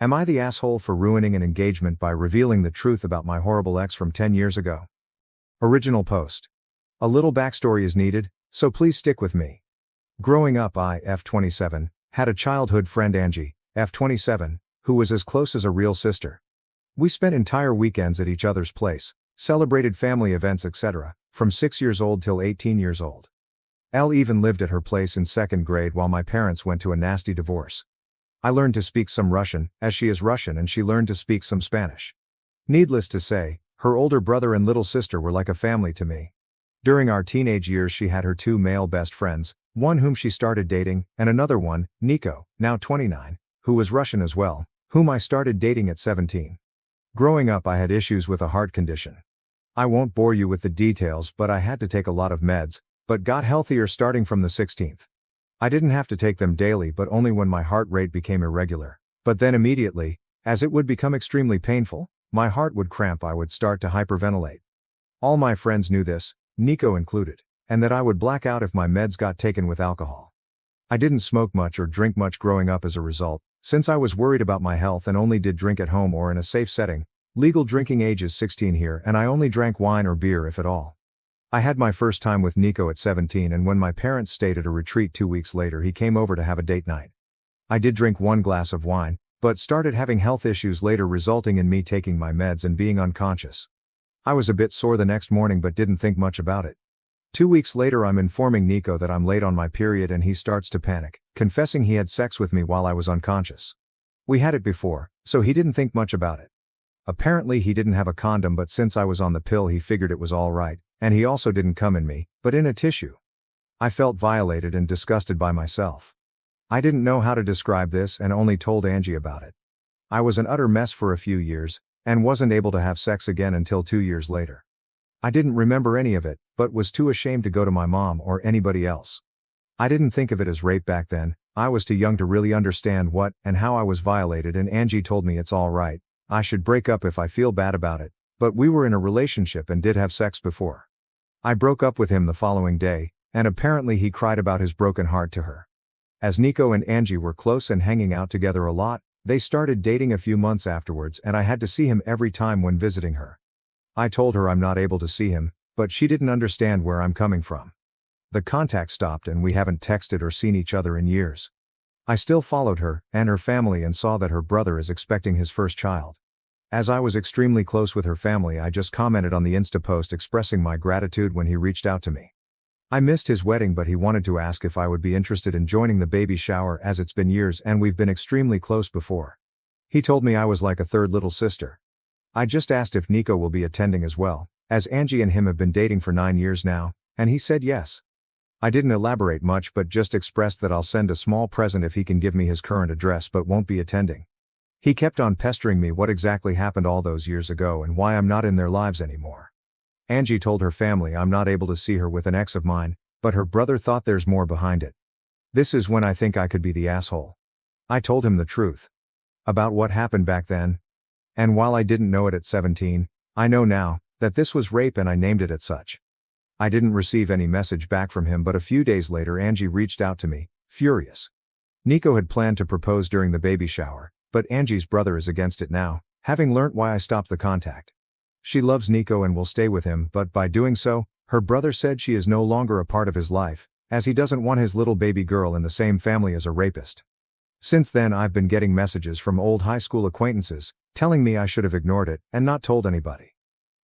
Am I the asshole for ruining an engagement by revealing the truth about my horrible ex from 10 years ago? Original post. A little backstory is needed, so please stick with me. Growing up, I, F27, had a childhood friend Angie, F27, who was as close as a real sister. We spent entire weekends at each other's place, celebrated family events, etc., from 6 years old till 18 years old. Elle even lived at her place in 2nd grade while my parents went to a nasty divorce. I learned to speak some Russian, as she is Russian, and she learned to speak some Spanish. Needless to say, her older brother and little sister were like a family to me. During our teenage years she had her 2 male best friends, one whom she started dating, and another one, Nico, now 29, who was Russian as well, whom I started dating at 17. Growing up I had issues with a heart condition. I won't bore you with the details, but I had to take a lot of meds, but got healthier starting from the 16th. I didn't have to take them daily but only when my heart rate became irregular. But then immediately, as it would become extremely painful, my heart would cramp, I would start to hyperventilate. All my friends knew this, Nico included, and that I would black out if my meds got taken with alcohol. I didn't smoke much or drink much growing up as a result, since I was worried about my health and only did drink at home or in a safe setting. Legal drinking age is 16 here and I only drank wine or beer if at all. I had my first time with Nico at 17, and when my parents stayed at a retreat 2 weeks later he came over to have a date night. I did drink 1 glass of wine, but started having health issues later resulting in me taking my meds and being unconscious. I was a bit sore the next morning but didn't think much about it. 2 weeks later I'm informing Nico that I'm late on my period and he starts to panic, confessing he had sex with me while I was unconscious. We had it before, so he didn't think much about it. Apparently he didn't have a condom, but since I was on the pill he figured it was all right, and he also didn't come in me, but in a tissue. I felt violated and disgusted by myself. I didn't know how to describe this and only told Angie about it. I was an utter mess for a few years, and wasn't able to have sex again until 2 years later. I didn't remember any of it, but was too ashamed to go to my mom or anybody else. I didn't think of it as rape back then, I was too young to really understand what and how I was violated, and Angie told me it's all right, I should break up if I feel bad about it, but we were in a relationship and did have sex before. I broke up with him the following day, and apparently he cried about his broken heart to her. As Nico and Angie were close and hanging out together a lot, they started dating a few months afterwards, and I had to see him every time when visiting her. I told her I'm not able to see him, but she didn't understand where I'm coming from. The contact stopped and we haven't texted or seen each other in years. I still followed her and her family and saw that her brother is expecting his first child. As I was extremely close with her family, I just commented on the Insta post expressing my gratitude when he reached out to me. I missed his wedding, but he wanted to ask if I would be interested in joining the baby shower, as it's been years and we've been extremely close before. He told me I was like a third little sister. I just asked if Nico will be attending as well, as Angie and him have been dating for 9 years now, and he said yes. I didn't elaborate much but just expressed that I'll send a small present if he can give me his current address but won't be attending. He kept on pestering me what exactly happened all those years ago and why I'm not in their lives anymore. Angie told her family I'm not able to see her with an ex of mine, but her brother thought there's more behind it. This is when I think I could be the asshole. I told him the truth about what happened back then. And while I didn't know it at 17, I know now that this was rape and I named it as such. I didn't receive any message back from him, but a few days later Angie reached out to me, furious. Nico had planned to propose during the baby shower, but Angie's brother is against it now, having learnt why I stopped the contact. She loves Nico and will stay with him, but by doing so, her brother said she is no longer a part of his life, as he doesn't want his little baby girl in the same family as a rapist. Since then I've been getting messages from old high school acquaintances, telling me I should have ignored it and not told anybody.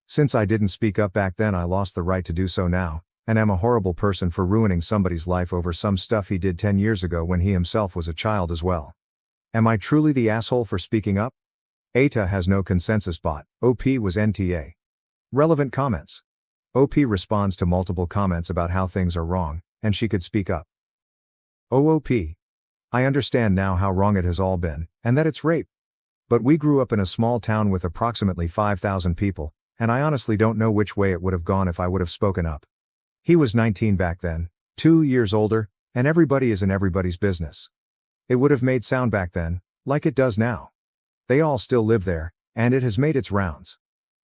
Since I didn't speak up back then, I lost the right to do so now, and am a horrible person for ruining somebody's life over some stuff he did 10 years ago when he himself was a child as well. Am I truly the asshole for speaking up? AITA has no consensus bot, OP was NTA. Relevant comments. OP responds to multiple comments about how things are wrong, and she could speak up. OOP. I understand now how wrong it has all been, and that it's rape. But we grew up in a small town with approximately 5,000 people, and I honestly don't know which way it would have gone if I would have spoken up. He was 19 back then, 2 years older, and everybody is in everybody's business. It would have made sound back then, like it does now. They all still live there, and it has made its rounds.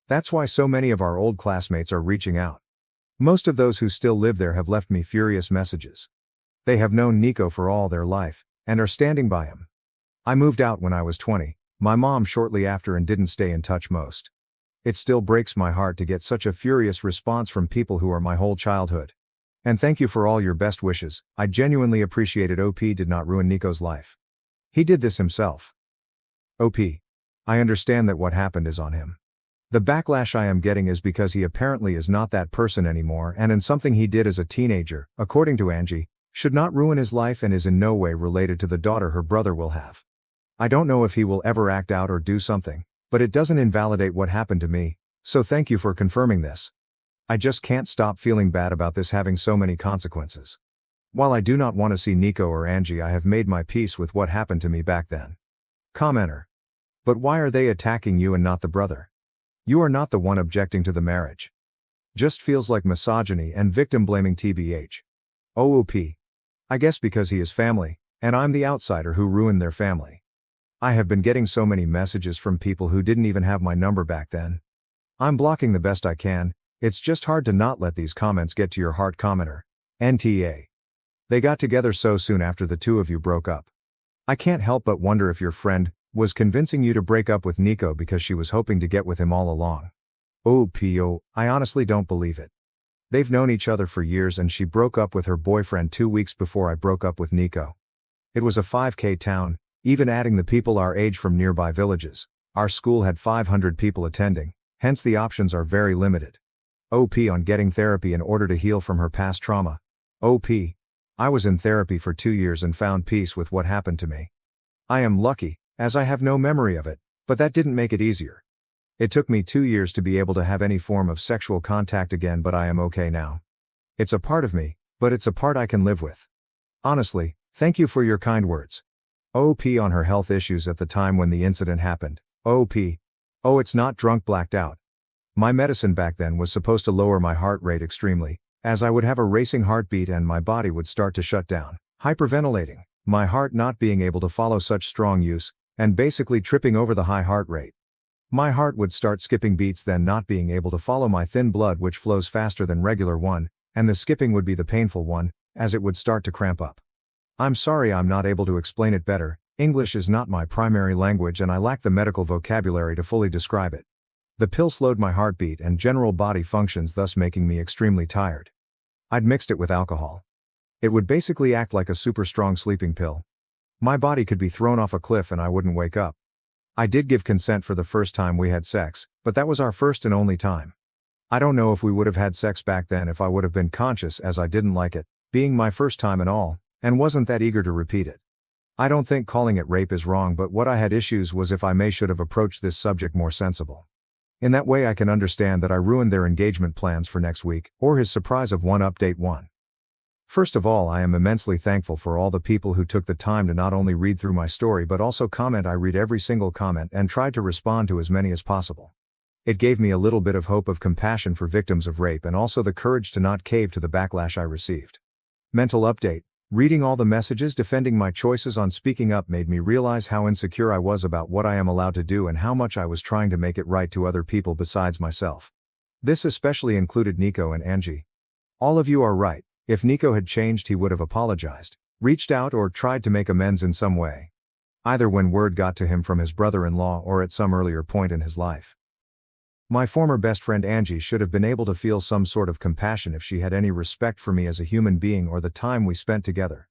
That's why so many of our old classmates are reaching out. Most of those who still live there have left me furious messages. They have known Nico for all their life, and are standing by him. I moved out when I was 20, my mom shortly after, and didn't stay in touch most. It still breaks my heart to get such a furious response from people who are my whole childhood. And thank you for all your best wishes. I genuinely appreciate it. OP did not ruin Nico's life. He did this himself. OP. I understand that what happened is on him. The backlash I am getting is because he apparently is not that person anymore, and in something he did as a teenager, according to Angie, should not ruin his life and is in no way related to the daughter her brother will have. I don't know if he will ever act out or do something, but it doesn't invalidate what happened to me, so thank you for confirming this. I just can't stop feeling bad about this having so many consequences. While I do not want to see Nico or Angie, I have made my peace with what happened to me back then. Commenter. But why are they attacking you and not the brother? You are not the one objecting to the marriage. Just feels like misogyny and victim blaming tbh. OOP. I guess because he is family, and I'm the outsider who ruined their family. I have been getting so many messages from people who didn't even have my number back then. I'm blocking the best I can. It's just hard to not let these comments get to your heart. Commenter. NTA. They got together so soon after the two of you broke up. I can't help but wonder if your friend was convincing you to break up with Nico because she was hoping to get with him all along. OPO, I honestly don't believe it. They've known each other for years and she broke up with her boyfriend 2 weeks before I broke up with Nico. It was a 5K town, even adding the people our age from nearby villages. Our school had 500 people attending, hence the options are very limited. OP on getting therapy in order to heal from her past trauma. OP. I was in therapy for 2 years and found peace with what happened to me. I am lucky, as I have no memory of it, but that didn't make it easier. It took me 2 years to be able to have any form of sexual contact again, but I am okay now. It's a part of me, but it's a part I can live with. Honestly, thank you for your kind words. OP on her health issues at the time when the incident happened. OP. Oh, it's not drunk blacked out. My medicine back then was supposed to lower my heart rate extremely, as I would have a racing heartbeat and my body would start to shut down, hyperventilating, my heart not being able to follow such strong use, and basically tripping over the high heart rate. My heart would start skipping beats, then not being able to follow my thin blood which flows faster than regular one, and the skipping would be the painful one, as it would start to cramp up. I'm sorry I'm not able to explain it better. English is not my primary language and I lack the medical vocabulary to fully describe it. The pill slowed my heartbeat and general body functions, thus making me extremely tired. I'd mixed it with alcohol. It would basically act like a super strong sleeping pill. My body could be thrown off a cliff and I wouldn't wake up. I did give consent for the first time we had sex, but that was our first and only time. I don't know if we would have had sex back then if I would have been conscious, as I didn't like it, being my first time and all, and wasn't that eager to repeat it. I don't think calling it rape is wrong, but what I had issues was if I should have approached this subject more sensible. In that way I can understand that I ruined their engagement plans for next week, or his surprise of one update one. First of all, I am immensely thankful for all the people who took the time to not only read through my story but also comment. I read every single comment and tried to respond to as many as possible. It gave me a little bit of hope of compassion for victims of rape and also the courage to not cave to the backlash I received. Mental update. Reading all the messages defending my choices on speaking up made me realize how insecure I was about what I am allowed to do and how much I was trying to make it right to other people besides myself. This especially included Nico and Angie. All of you are right. If Nico had changed, he would have apologized, reached out, or tried to make amends in some way. Either when word got to him from his brother-in-law or at some earlier point in his life. My former best friend Angie should have been able to feel some sort of compassion if she had any respect for me as a human being or the time we spent together.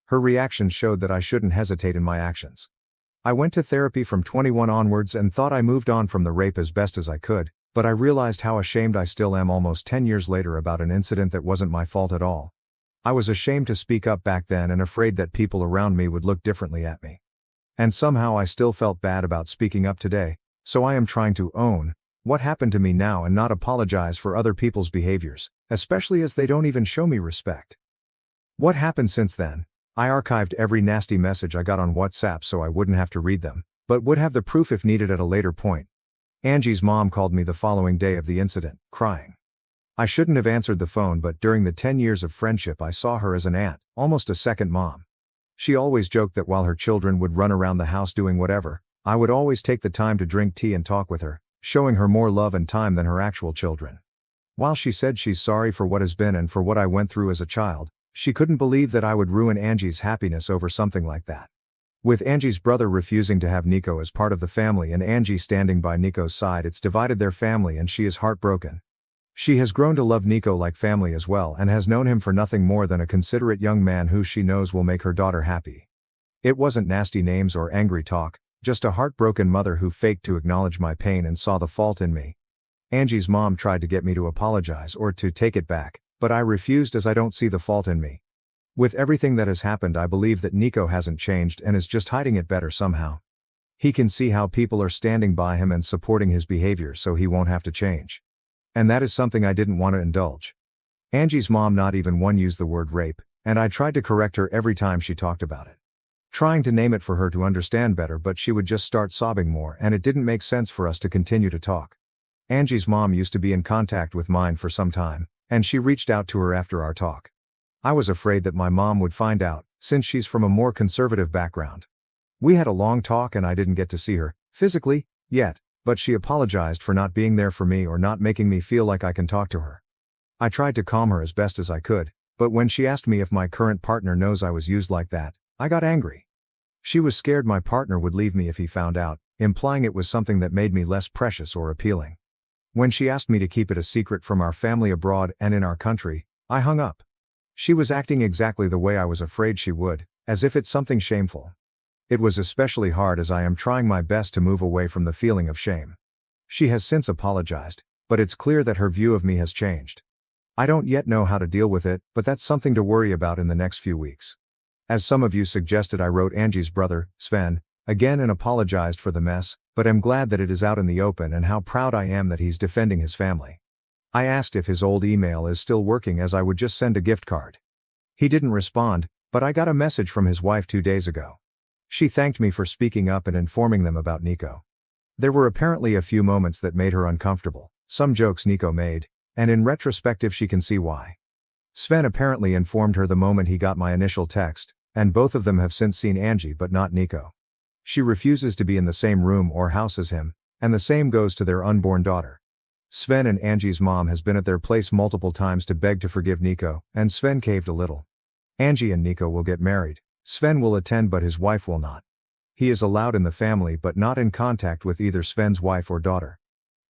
Her reaction showed that I shouldn't hesitate in my actions. I went to therapy from 21 onwards and thought I moved on from the rape as best as I could, but I realized how ashamed I still am almost 10 years later about an incident that wasn't my fault at all. I was ashamed to speak up back then and afraid that people around me would look differently at me. And somehow I still felt bad about speaking up today, so I am trying to own what happened to me now and not apologize for other people's behaviors, especially as they don't even show me respect. What happened since then? I archived every nasty message I got on WhatsApp so I wouldn't have to read them, but would have the proof if needed at a later point. Angie's mom called me the following day of the incident, crying. I shouldn't have answered the phone, but during the 10 years of friendship I saw her as an aunt, almost a second mom. She always joked that while her children would run around the house doing whatever, I would always take the time to drink tea and talk with her, showing her more love and time than her actual children. While she said she's sorry for what has been and for what I went through as a child, she couldn't believe that I would ruin Angie's happiness over something like that. With Angie's brother refusing to have Nico as part of the family and Angie standing by Nico's side, it's divided their family and she is heartbroken. She has grown to love Nico like family as well and has known him for nothing more than a considerate young man who she knows will make her daughter happy. It wasn't nasty names or angry talk, just a heartbroken mother who faked to acknowledge my pain and saw the fault in me. Angie's mom tried to get me to apologize or to take it back, but I refused as I don't see the fault in me. With everything that has happened, I believe that Nico hasn't changed and is just hiding it better somehow. He can see how people are standing by him and supporting his behavior so he won't have to change. And that is something I didn't want to indulge. Angie's mom not even one used the word rape, and I tried to correct her every time she talked about it. Trying to name it for her to understand better, but she would just start sobbing more and it didn't make sense for us to continue to talk. Angie's mom used to be in contact with mine for some time, and she reached out to her after our talk. I was afraid that my mom would find out, since she's from a more conservative background. We had a long talk and I didn't get to see her, physically, yet, but she apologized for not being there for me or not making me feel like I can talk to her. I tried to calm her as best as I could, but when she asked me if my current partner knows I was used like that, I got angry. She was scared my partner would leave me if he found out, implying it was something that made me less precious or appealing. When she asked me to keep it a secret from our family abroad and in our country, I hung up. She was acting exactly the way I was afraid she would, as if it's something shameful. It was especially hard as I am trying my best to move away from the feeling of shame. She has since apologized, but it's clear that her view of me has changed. I don't yet know how to deal with it, but that's something to worry about in the next few weeks. As some of you suggested, I wrote Angie's brother, Sven, again and apologized for the mess, but am glad that it is out in the open and how proud I am that he's defending his family. I asked if his old email is still working as I would just send a gift card. He didn't respond, but I got a message from his wife 2 days ago. She thanked me for speaking up and informing them about Nico. There were apparently a few moments that made her uncomfortable, some jokes Nico made, and in retrospective she can see why. Sven apparently informed her the moment he got my initial text, and both of them have since seen Angie but not Nico. She refuses to be in the same room or house as him, and the same goes to their unborn daughter. Sven and Angie's mom has been at their place multiple times to beg to forgive Nico, and Sven caved a little. Angie and Nico will get married. Sven will attend but his wife will not. He is allowed in the family but not in contact with either Sven's wife or daughter.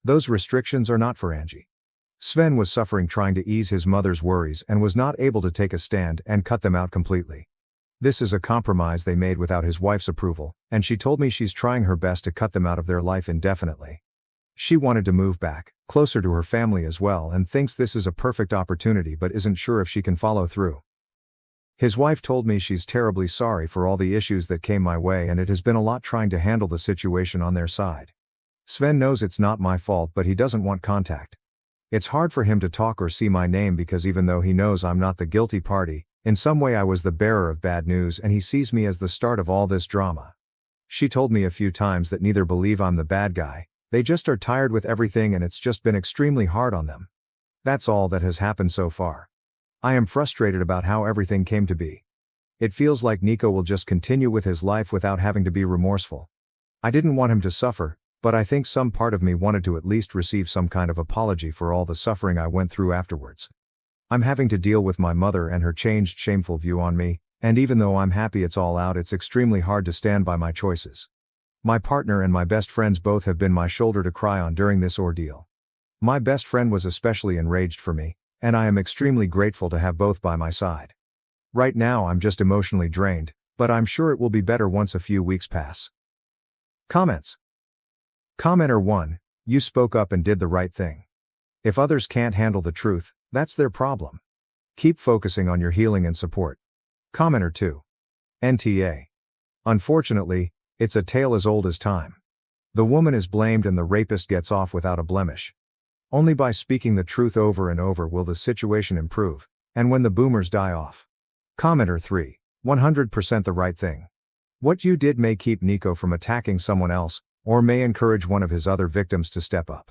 Those restrictions are not for Angie. Sven was suffering trying to ease his mother's worries and was not able to take a stand and cut them out completely. This is a compromise they made without his wife's approval, and she told me she's trying her best to cut them out of their life indefinitely. She wanted to move back, closer to her family as well, and thinks this is a perfect opportunity but isn't sure if she can follow through. His wife told me she's terribly sorry for all the issues that came my way and it has been a lot trying to handle the situation on their side. Sven knows it's not my fault but he doesn't want contact. It's hard for him to talk or see my name because even though he knows I'm not the guilty party, in some way I was the bearer of bad news and he sees me as the start of all this drama. She told me a few times that neither believe I'm the bad guy, they just are tired with everything and it's just been extremely hard on them. That's all that has happened so far. I am frustrated about how everything came to be. It feels like Nico will just continue with his life without having to be remorseful. I didn't want him to suffer, but I think some part of me wanted to at least receive some kind of apology for all the suffering I went through afterwards. I'm having to deal with my mother and her changed shameful view on me, and even though I'm happy it's all out, it's extremely hard to stand by my choices. My partner and my best friends both have been my shoulder to cry on during this ordeal. My best friend was especially enraged for me, and I am extremely grateful to have both by my side. Right now I'm just emotionally drained, but I'm sure it will be better once a few weeks pass. Comments. Commenter 1, you spoke up and did the right thing. If others can't handle the truth, that's their problem. Keep focusing on your healing and support. Commenter 2. NTA. Unfortunately, it's a tale as old as time. The woman is blamed and the rapist gets off without a blemish. Only by speaking the truth over and over will the situation improve, and when the boomers die off. Commenter 3. 100% the right thing. What you did may keep Nico from attacking someone else, or may encourage one of his other victims to step up.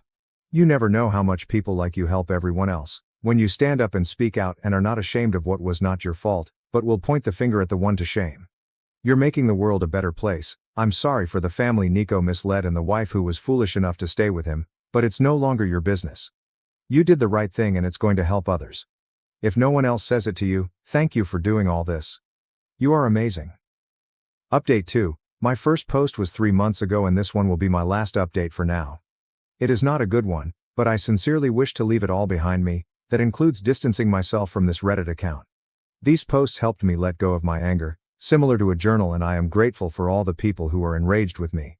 You never know how much people like you help everyone else, when you stand up and speak out and are not ashamed of what was not your fault, but will point the finger at the one to shame. You're making the world a better place. I'm sorry for the family Nico misled and the wife who was foolish enough to stay with him, but it's no longer your business. You did the right thing and it's going to help others. If no one else says it to you, thank you for doing all this. You are amazing. Update 2. My first post was 3 months ago and this one will be my last update for now. It is not a good one, but I sincerely wish to leave it all behind me. That includes distancing myself from this Reddit account. These posts helped me let go of my anger, similar to a journal, and I am grateful for all the people who are enraged with me.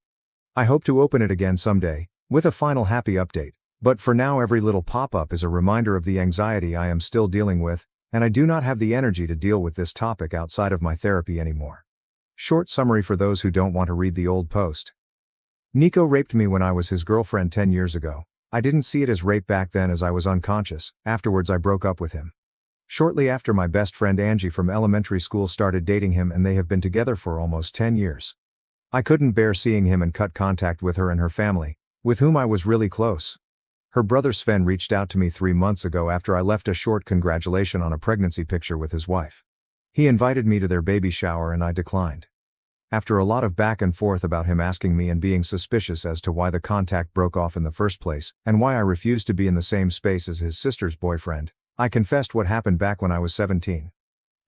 I hope to open it again someday, with a final happy update, but for now every little pop-up is a reminder of the anxiety I am still dealing with, and I do not have the energy to deal with this topic outside of my therapy anymore. Short summary for those who don't want to read the old post. Nico raped me when I was his girlfriend 10 years ago. I didn't see it as rape back then as I was unconscious. Afterwards I broke up with him. Shortly after, my best friend Angie from elementary school started dating him and they have been together for almost 10 years. I couldn't bear seeing him and cut contact with her and her family, with whom I was really close. Her brother Sven reached out to me 3 months ago after I left a short congratulation on a pregnancy picture with his wife. He invited me to their baby shower and I declined. After a lot of back and forth about him asking me and being suspicious as to why the contact broke off in the first place, and why I refused to be in the same space as his sister's boyfriend, I confessed what happened back when I was 17.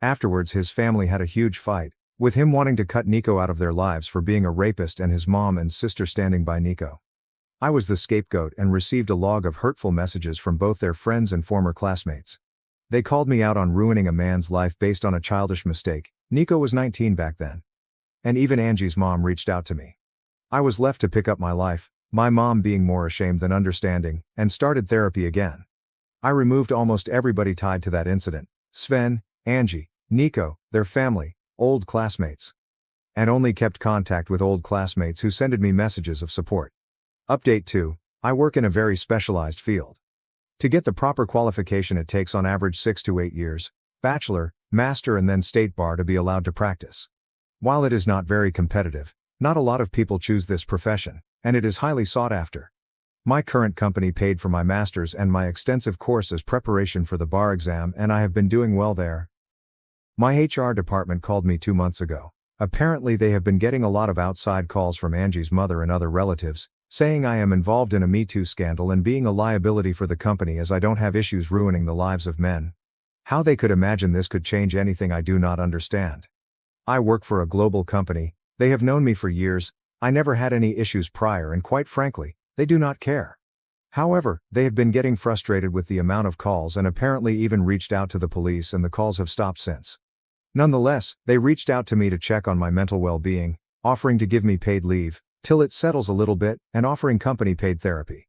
Afterwards his family had a huge fight, with him wanting to cut Nico out of their lives for being a rapist and his mom and sister standing by Nico. I was the scapegoat and received a log of hurtful messages from both their friends and former classmates. They called me out on ruining a man's life based on a childish mistake. Nico was 19 back then. And even Angie's mom reached out to me. I was left to pick up my life, my mom being more ashamed than understanding, and started therapy again. I removed almost everybody tied to that incident: Sven, Angie, Nico, their family, old classmates. And only kept contact with old classmates who sended me messages of support. Update 2. I work in a very specialized field. To get the proper qualification it takes on average 6 to 8 years, bachelor, master and then state bar to be allowed to practice. While it is not very competitive, not a lot of people choose this profession, and it is highly sought after. My current company paid for my master's and my extensive course as preparation for the bar exam, and I have been doing well there. My HR department called me 2 months ago. Apparently they have been getting a lot of outside calls from Angie's mother and other relatives, saying I am involved in a Me Too scandal and being a liability for the company as I don't have issues ruining the lives of men. How they could imagine this could change anything I do not understand. I work for a global company, they have known me for years, I never had any issues prior and quite frankly, they do not care. However, they have been getting frustrated with the amount of calls and apparently even reached out to the police and the calls have stopped since. Nonetheless, they reached out to me to check on my mental well-being, offering to give me paid leave, till it settles a little bit, and offering company-paid therapy.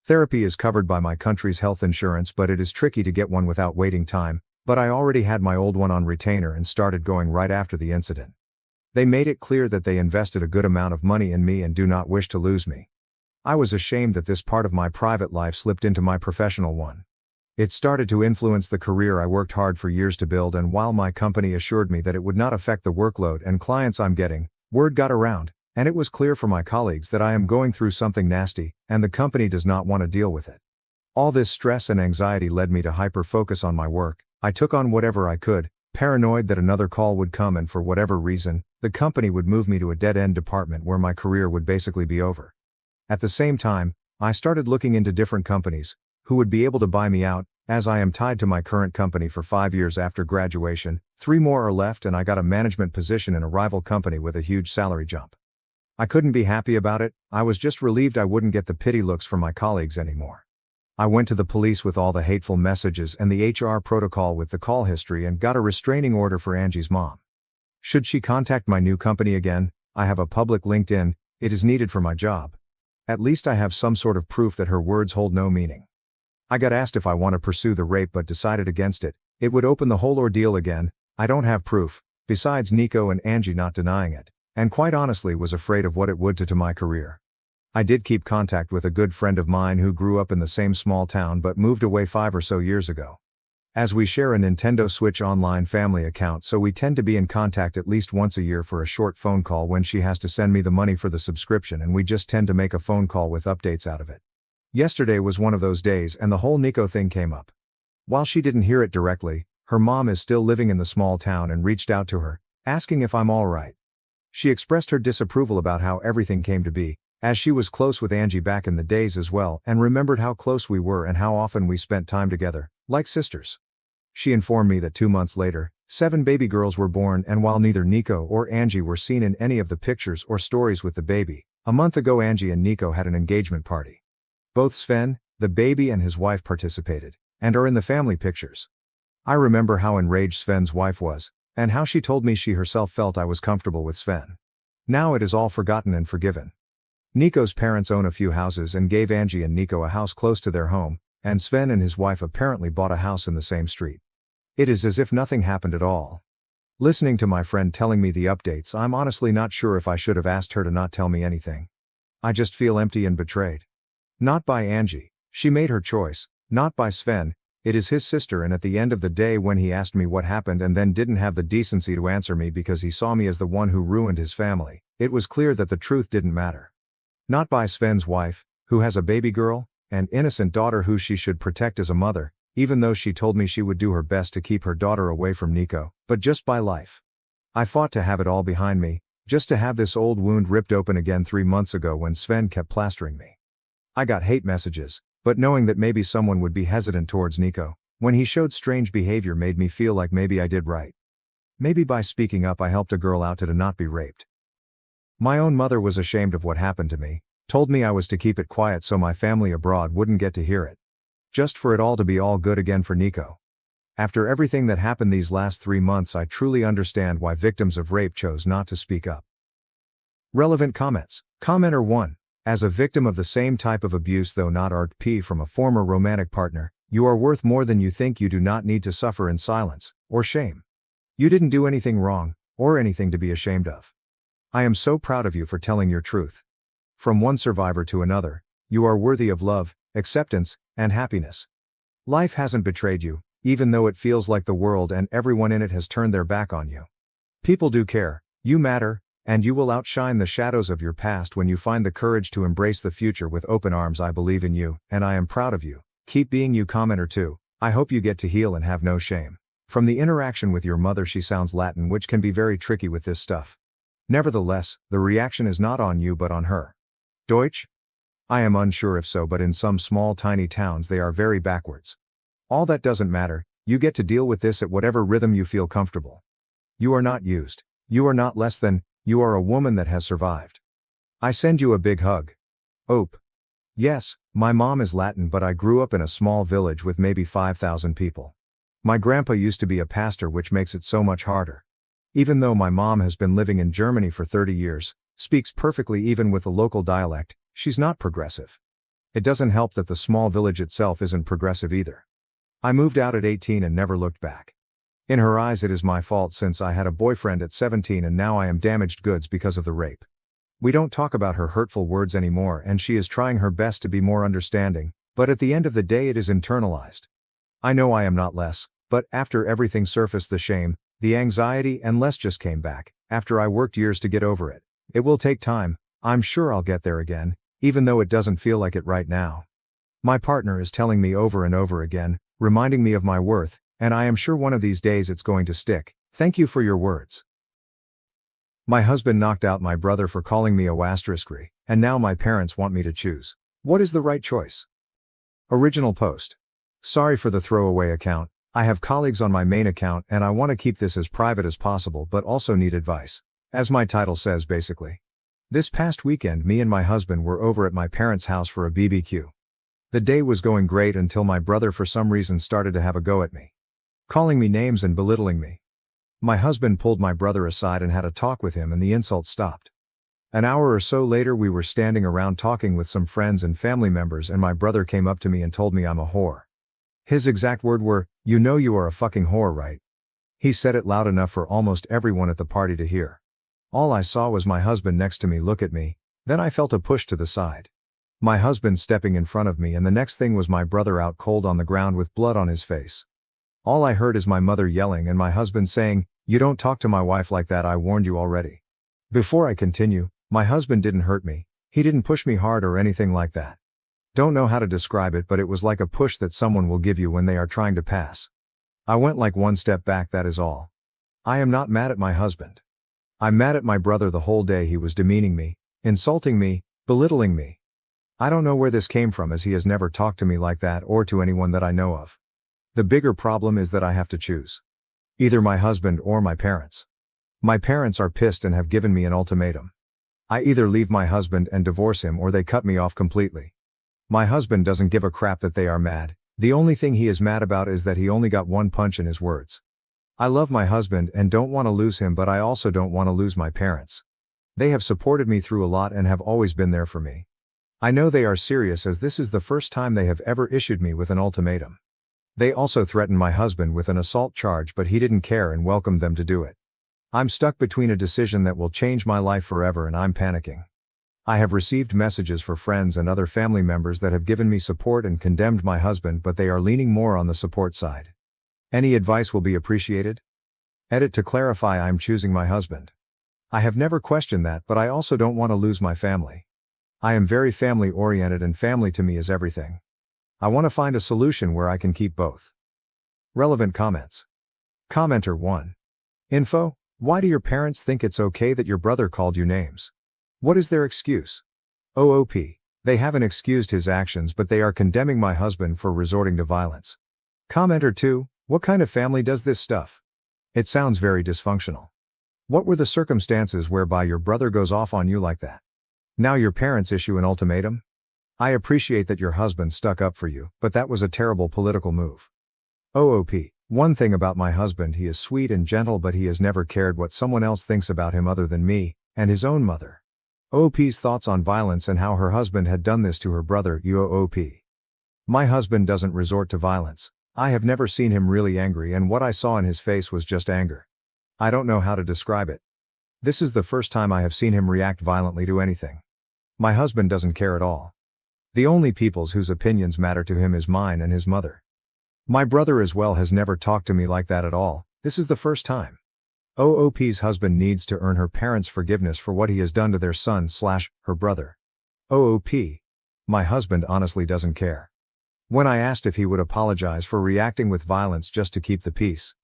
Therapy is covered by my country's health insurance, but it is tricky to get one without waiting time. But I already had my old one on retainer and started going right after the incident. They made it clear that they invested a good amount of money in me and do not wish to lose me. I was ashamed that this part of my private life slipped into my professional one. It started to influence the career I worked hard for years to build, and while my company assured me that it would not affect the workload and clients I'm getting, word got around, and it was clear for my colleagues that I am going through something nasty, and the company does not want to deal with it. All this stress and anxiety led me to hyper-focus on my work. I took on whatever I could, paranoid that another call would come and for whatever reason, the company would move me to a dead-end department where my career would basically be over. At the same time, I started looking into different companies, who would be able to buy me out, as I am tied to my current company for 5 years after graduation, 3 more are left and I got a management position in a rival company with a huge salary jump. I couldn't be happy about it, I was just relieved I wouldn't get the pity looks from my colleagues anymore. I went to the police with all the hateful messages and the HR protocol with the call history and got a restraining order for Angie's mom. Should she contact my new company again, I have a public LinkedIn, it is needed for my job. At least I have some sort of proof that her words hold no meaning. I got asked if I want to pursue the rape but decided against it. It would open the whole ordeal again. I don't have proof, besides Nico and Angie not denying it, and quite honestly was afraid of what it would do to my career. I did keep contact with a good friend of mine who grew up in the same small town but moved away 5 or so years ago. As we share a Nintendo Switch Online family account, so we tend to be in contact at least once a year for a short phone call when she has to send me the money for the subscription, and we just tend to make a phone call with updates out of it. Yesterday was one of those days and the whole Nico thing came up. While she didn't hear it directly, her mom is still living in the small town and reached out to her, asking if I'm alright. She expressed her disapproval about how everything came to be, as she was close with Angie back in the days as well and remembered how close we were and how often we spent time together, like sisters. She informed me that 2 months later, 7 baby girls were born, and while neither Nico or Angie were seen in any of the pictures or stories with the baby, a month ago Angie and Nico had an engagement party. Both Sven, the baby, and his wife participated, and are in the family pictures. I remember how enraged Sven's wife was, and how she told me she herself felt I was comfortable with Sven. Now it is all forgotten and forgiven. Nico's parents own a few houses and gave Angie and Nico a house close to their home, and Sven and his wife apparently bought a house in the same street. It is as if nothing happened at all. Listening to my friend telling me the updates, I'm honestly not sure if I should have asked her to not tell me anything. I just feel empty and betrayed. Not by Angie, she made her choice, not by Sven, it is his sister, and at the end of the day when he asked me what happened and then didn't have the decency to answer me because he saw me as the one who ruined his family, it was clear that the truth didn't matter. Not by Sven's wife, who has a baby girl, an innocent daughter who she should protect as a mother, even though she told me she would do her best to keep her daughter away from Nico, but just by life. I fought to have it all behind me, just to have this old wound ripped open again 3 months ago when Sven kept plastering me. I got hate messages, but knowing that maybe someone would be hesitant towards Nico, when he showed strange behavior, made me feel like maybe I did right. Maybe by speaking up I helped a girl out to not be raped. My own mother was ashamed of what happened to me, told me I was to keep it quiet so my family abroad wouldn't get to hear it. Just for it all to be all good again for Nico. After everything that happened these last 3 months, I truly understand why victims of rape chose not to speak up. Relevant comments. Commenter 1. As a victim of the same type of abuse, though not RP, from a former romantic partner, you are worth more than you think. You do not need to suffer in silence, or shame. You didn't do anything wrong, or anything to be ashamed of. I am so proud of you for telling your truth. From one survivor to another, you are worthy of love, acceptance, and happiness. Life hasn't betrayed you, even though it feels like the world and everyone in it has turned their back on you. People do care, you matter, and you will outshine the shadows of your past when you find the courage to embrace the future with open arms. I believe in you, and I am proud of you. Keep being you. Commenter 2. I hope you get to heal and have no shame. From the interaction with your mother, she sounds Latin, which can be very tricky with this stuff. Nevertheless, the reaction is not on you but on her. Deutsch? I am unsure if so, but in some small tiny towns they are very backwards. All that doesn't matter, you get to deal with this at whatever rhythm you feel comfortable. You are not used. You are not less than, you are a woman that has survived. I send you a big hug. Ope. Yes, my mom is Latin, but I grew up in a small village with maybe 5,000 people. My grandpa used to be a pastor, which makes it so much harder. Even though my mom has been living in Germany for 30 years, speaks perfectly even with a local dialect, she's not progressive. It doesn't help that the small village itself isn't progressive either. I moved out at 18 and never looked back. In her eyes it is my fault since I had a boyfriend at 17 and now I am damaged goods because of the rape. We don't talk about her hurtful words anymore and she is trying her best to be more understanding, but at the end of the day it is internalized. I know I am not less, but after everything surfaced, the shame, the anxiety and less just came back, after I worked years to get over it. It will take time, I'm sure I'll get there again, even though it doesn't feel like it right now. My partner is telling me over and over again, reminding me of my worth, and I am sure one of these days it's going to stick. Thank you for your words. My husband knocked out my brother for calling me a ***, and now my parents want me to choose. What is the right choice? Original post. Sorry for the throwaway account. I have colleagues on my main account and I want to keep this as private as possible but also need advice. As my title says, basically. This past weekend me and my husband were over at my parents' house for a BBQ. The day was going great until my brother for some reason started to have a go at me. Calling me names and belittling me. My husband pulled my brother aside and had a talk with him and the insults stopped. An hour or so later we were standing around talking with some friends and family members and my brother came up to me and told me I'm a whore. His exact words were, "You know you are a fucking whore, right?" He said it loud enough for almost everyone at the party to hear. All I saw was my husband next to me look at me, then I felt a push to the side. My husband stepping in front of me and the next thing was my brother out cold on the ground with blood on his face. All I heard is my mother yelling and my husband saying, "You don't talk to my wife like that, I warned you already." Before I continue, my husband didn't hurt me, he didn't push me hard or anything like that. Don't know how to describe it, but it was like a push that someone will give you when they are trying to pass. I went like one step back, that is all. I am not mad at my husband. I'm mad at my brother. The whole day he was demeaning me, insulting me, belittling me. I don't know where this came from as he has never talked to me like that or to anyone that I know of. The bigger problem is that I have to choose. Either my husband or my parents. My parents are pissed and have given me an ultimatum. I either leave my husband and divorce him or they cut me off completely. My husband doesn't give a crap that they are mad. The only thing he is mad about is that he only got one punch in his words. I love my husband and don't want to lose him, but I also don't want to lose my parents. They have supported me through a lot and have always been there for me. I know they are serious, as this is the first time they have ever issued me with an ultimatum. They also threatened my husband with an assault charge, but he didn't care and welcomed them to do it. I'm stuck between a decision that will change my life forever and I'm panicking. I have received messages for friends and other family members that have given me support and condemned my husband, but they are leaning more on the support side. Any advice will be appreciated. Edit: to clarify, I'm choosing my husband. I have never questioned that, but I also don't want to lose my family. I am very family oriented and family to me is everything. I want to find a solution where I can keep both. Relevant comments. Commenter 1. Info: why do your parents think it's okay that your brother called you names? What is their excuse? OOP. They haven't excused his actions, but they are condemning my husband for resorting to violence. Commenter 2. What kind of family does this stuff? It sounds very dysfunctional. What were the circumstances whereby your brother goes off on you like that? Now your parents issue an ultimatum? I appreciate that your husband stuck up for you, but that was a terrible political move. OOP. One thing about my husband: he is sweet and gentle, but he has never cared what someone else thinks about him other than me, and his own mother. OOP's thoughts on violence and how her husband had done this to her brother. UOOP. My husband doesn't resort to violence. I have never seen him really angry, and what I saw in his face was just anger. I don't know how to describe it. This is the first time I have seen him react violently to anything. My husband doesn't care at all. The only peoples whose opinions matter to him is mine and his mother. My brother as well has never talked to me like that at all. This is the first time. OOP's husband needs to earn her parents' forgiveness for what he has done to their son/her brother. OOP. My husband honestly doesn't care. When I asked if he would apologize for reacting with violence just to keep the peace,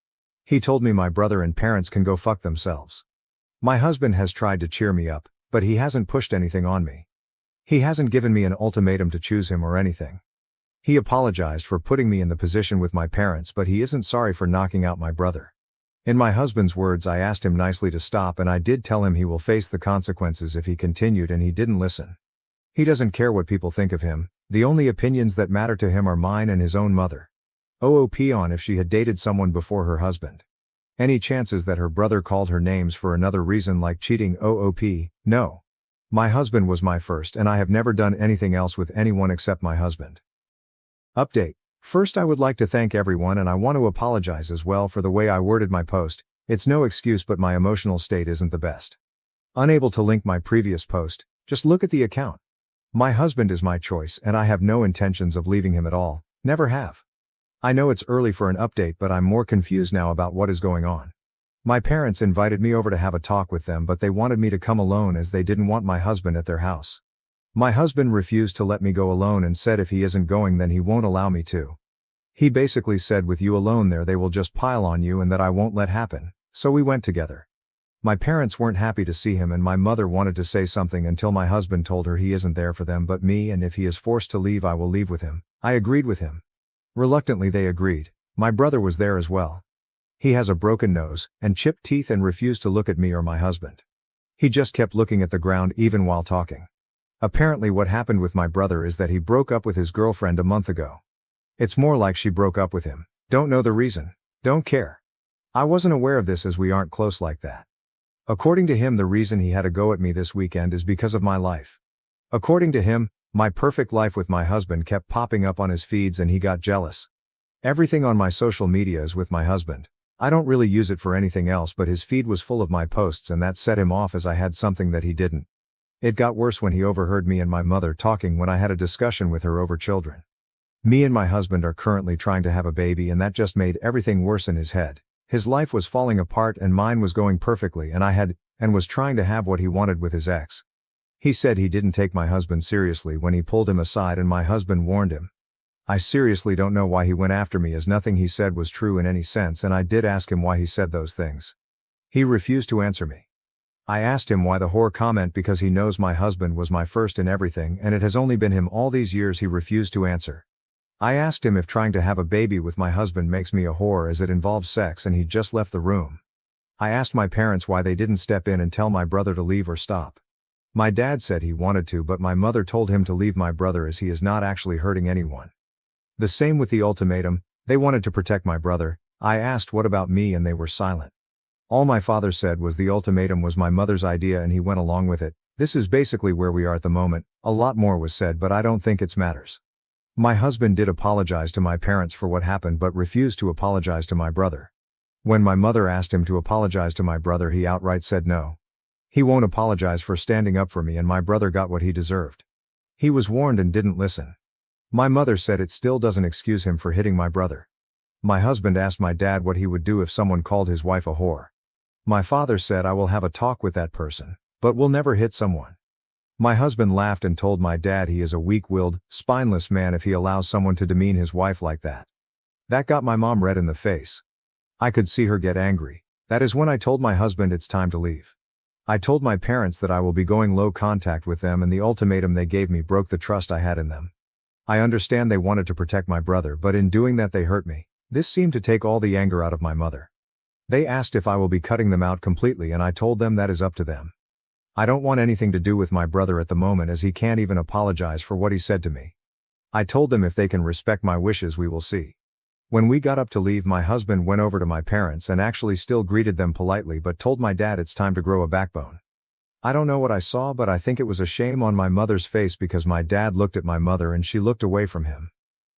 he told me my brother and parents can go fuck themselves. My husband has tried to cheer me up, but he hasn't pushed anything on me. He hasn't given me an ultimatum to choose him or anything. He apologized for putting me in the position with my parents, but he isn't sorry for knocking out my brother. In my husband's words, I asked him nicely to stop, and I did tell him he will face the consequences if he continued, and he didn't listen. He doesn't care what people think of him. The only opinions that matter to him are mine and his own mother. OOP on if she had dated someone before her husband. Any chances that her brother called her names for another reason like cheating? OOP, no. My husband was my first, and I have never done anything else with anyone except my husband. Update. First, I would like to thank everyone, and I want to apologize as well for the way I worded my post. It's no excuse, but my emotional state isn't the best. Unable to link my previous post, just look at the account. My husband is my choice, and I have no intentions of leaving him at all, never have. I know it's early for an update, but I'm more confused now about what is going on. My parents invited me over to have a talk with them, but they wanted me to come alone as they didn't want my husband at their house. My husband refused to let me go alone and said if he isn't going then he won't allow me to. He basically said with you alone there they will just pile on you and that I won't let happen, so we went together. My parents weren't happy to see him, and my mother wanted to say something until my husband told her he isn't there for them but me, and if he is forced to leave I will leave with him. I agreed with him. Reluctantly they agreed. My brother was there as well. He has a broken nose and chipped teeth and refused to look at me or my husband. He just kept looking at the ground even while talking. Apparently what happened with my brother is that he broke up with his girlfriend a month ago. It's more like she broke up with him. Don't know the reason. Don't care. I wasn't aware of this as we aren't close like that. According to him, the reason he had a go at me this weekend is because of my life. According to him, my perfect life with my husband kept popping up on his feeds and he got jealous. Everything on my social media is with my husband. I don't really use it for anything else, but his feed was full of my posts and that set him off as I had something that he didn't. It got worse when he overheard me and my mother talking when I had a discussion with her over children. Me and my husband are currently trying to have a baby, and that just made everything worse in his head. His life was falling apart and mine was going perfectly, and was trying to have what he wanted with his ex. He said he didn't take my husband seriously when he pulled him aside and my husband warned him. I seriously don't know why he went after me, as nothing he said was true in any sense, and I did ask him why he said those things. He refused to answer me. I asked him why the whore comment because he knows my husband was my first in everything and it has only been him all these years. He refused to answer. I asked him if trying to have a baby with my husband makes me a whore as it involves sex, and he just left the room. I asked my parents why they didn't step in and tell my brother to leave or stop. My dad said he wanted to, but my mother told him to leave my brother as he is not actually hurting anyone. The same with the ultimatum, they wanted to protect my brother. I asked what about me and they were silent. All my father said was the ultimatum was my mother's idea and he went along with it. This is basically where we are at the moment. A lot more was said, but I don't think it matters. My husband did apologize to my parents for what happened but refused to apologize to my brother. When my mother asked him to apologize to my brother, he outright said no. He won't apologize for standing up for me, and my brother got what he deserved. He was warned and didn't listen. My mother said it still doesn't excuse him for hitting my brother. My husband asked my dad what he would do if someone called his wife a whore. My father said I will have a talk with that person, but will never hit someone. My husband laughed and told my dad he is a weak-willed, spineless man if he allows someone to demean his wife like that. That got my mom red in the face. I could see her get angry. That is when I told my husband it's time to leave. I told my parents that I will be going low contact with them, and the ultimatum they gave me broke the trust I had in them. I understand they wanted to protect my brother, but in doing that they hurt me. This seemed to take all the anger out of my mother. They asked if I will be cutting them out completely, and I told them that is up to them. I don't want anything to do with my brother at the moment as he can't even apologize for what he said to me. I told them if they can respect my wishes we will see. When we got up to leave, my husband went over to my parents and actually still greeted them politely but told my dad it's time to grow a backbone. I don't know what I saw, but I think it was a shame on my mother's face because my dad looked at my mother and she looked away from him.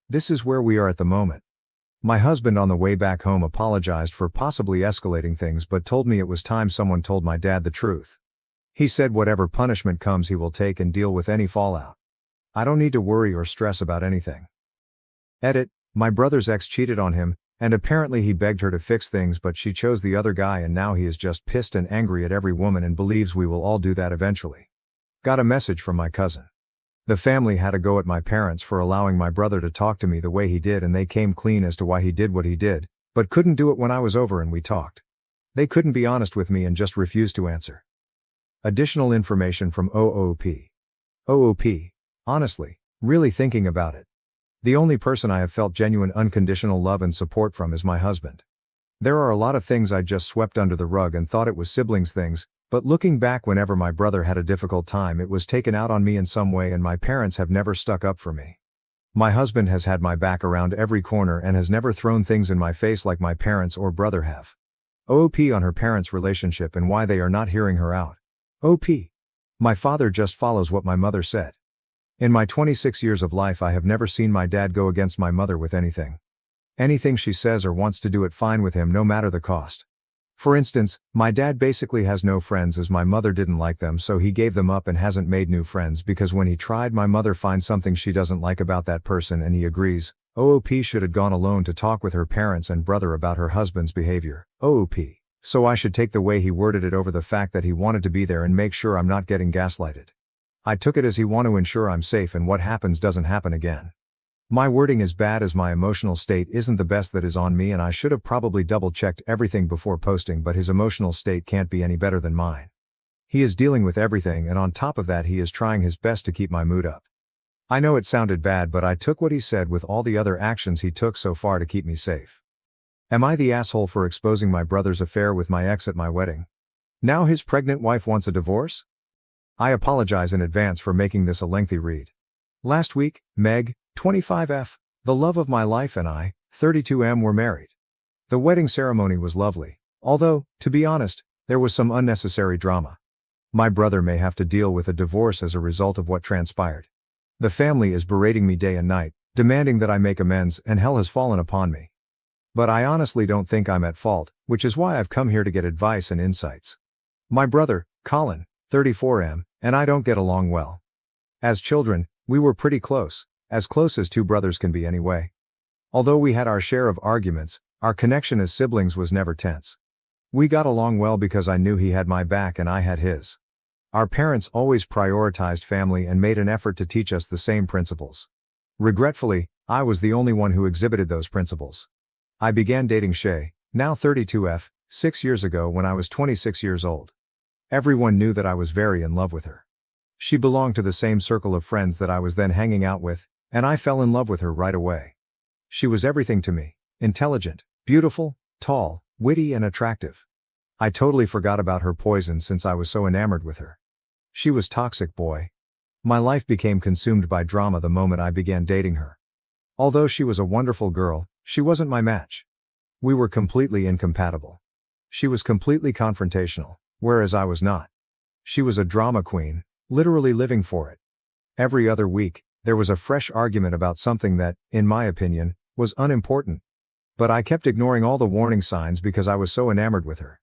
This is where we are at the moment. My husband on the way back home apologized for possibly escalating things but told me it was time someone told my dad the truth. He said whatever punishment comes he will take and deal with any fallout. I don't need to worry or stress about anything. Edit. My brother's ex cheated on him, and apparently he begged her to fix things but she chose the other guy, and now he is just pissed and angry at every woman and believes we will all do that eventually. Got a message from my cousin. The family had a go at my parents for allowing my brother to talk to me the way he did, and they came clean as to why he did what he did, but couldn't do it when I was over and we talked. They couldn't be honest with me and just refused to answer. Additional information from OOP. OOP. Honestly, really thinking about it. The only person I have felt genuine unconditional love and support from is my husband. There are a lot of things I just swept under the rug and thought it was siblings things, but looking back, whenever my brother had a difficult time it was taken out on me in some way, and my parents have never stuck up for me. My husband has had my back around every corner and has never thrown things in my face like my parents or brother have. OOP on her parents' relationship and why they are not hearing her out. OP. My father just follows what my mother said. In my 26 years of life I have never seen my dad go against my mother with anything. Anything she says or wants to do it fine with him no matter the cost. For instance, my dad basically has no friends as my mother didn't like them, so he gave them up and hasn't made new friends because when he tried, my mother finds something she doesn't like about that person and he agrees. OOP should have gone alone to talk with her parents and brother about her husband's behavior. OOP. So I should take the way he worded it over the fact that he wanted to be there and make sure I'm not getting gaslighted. I took it as he want to ensure I'm safe and what happens doesn't happen again. My wording is bad as my emotional state isn't the best that is on me, and I should have probably double-checked everything before posting, but his emotional state can't be any better than mine. He is dealing with everything, and on top of that he is trying his best to keep my mood up. I know it sounded bad, but I took what he said with all the other actions he took so far to keep me safe. Am I the asshole for exposing my brother's affair with my ex at my wedding? Now his pregnant wife wants a divorce? I apologize in advance for making this a lengthy read. Last week, Meg, 25F, the love of my life, and I, 32M, were married. The wedding ceremony was lovely, although, to be honest, there was some unnecessary drama. My brother may have to deal with a divorce as a result of what transpired. The family is berating me day and night, demanding that I make amends, and hell has fallen upon me. But I honestly don't think I'm at fault, which is why I've come here to get advice and insights. My brother, Colin, 34M, and I don't get along well. As children, we were pretty close as two brothers can be anyway. Although we had our share of arguments, our connection as siblings was never tense. We got along well because I knew he had my back and I had his. Our parents always prioritized family and made an effort to teach us the same principles. Regretfully, I was the only one who exhibited those principles. I began dating Shay, now 32F, 6 years ago when I was 26 years old. Everyone knew that I was very in love with her. She belonged to the same circle of friends that I was then hanging out with, and I fell in love with her right away. She was everything to me: intelligent, beautiful, tall, witty, and attractive. I totally forgot about her poison since I was so enamored with her. She was toxic, boy. My life became consumed by drama the moment I began dating her. Although she was a wonderful girl, she wasn't my match. We were completely incompatible. She was completely confrontational, whereas I was not. She was a drama queen, literally living for it. Every other week, there was a fresh argument about something that, in my opinion, was unimportant. But I kept ignoring all the warning signs because I was so enamored with her.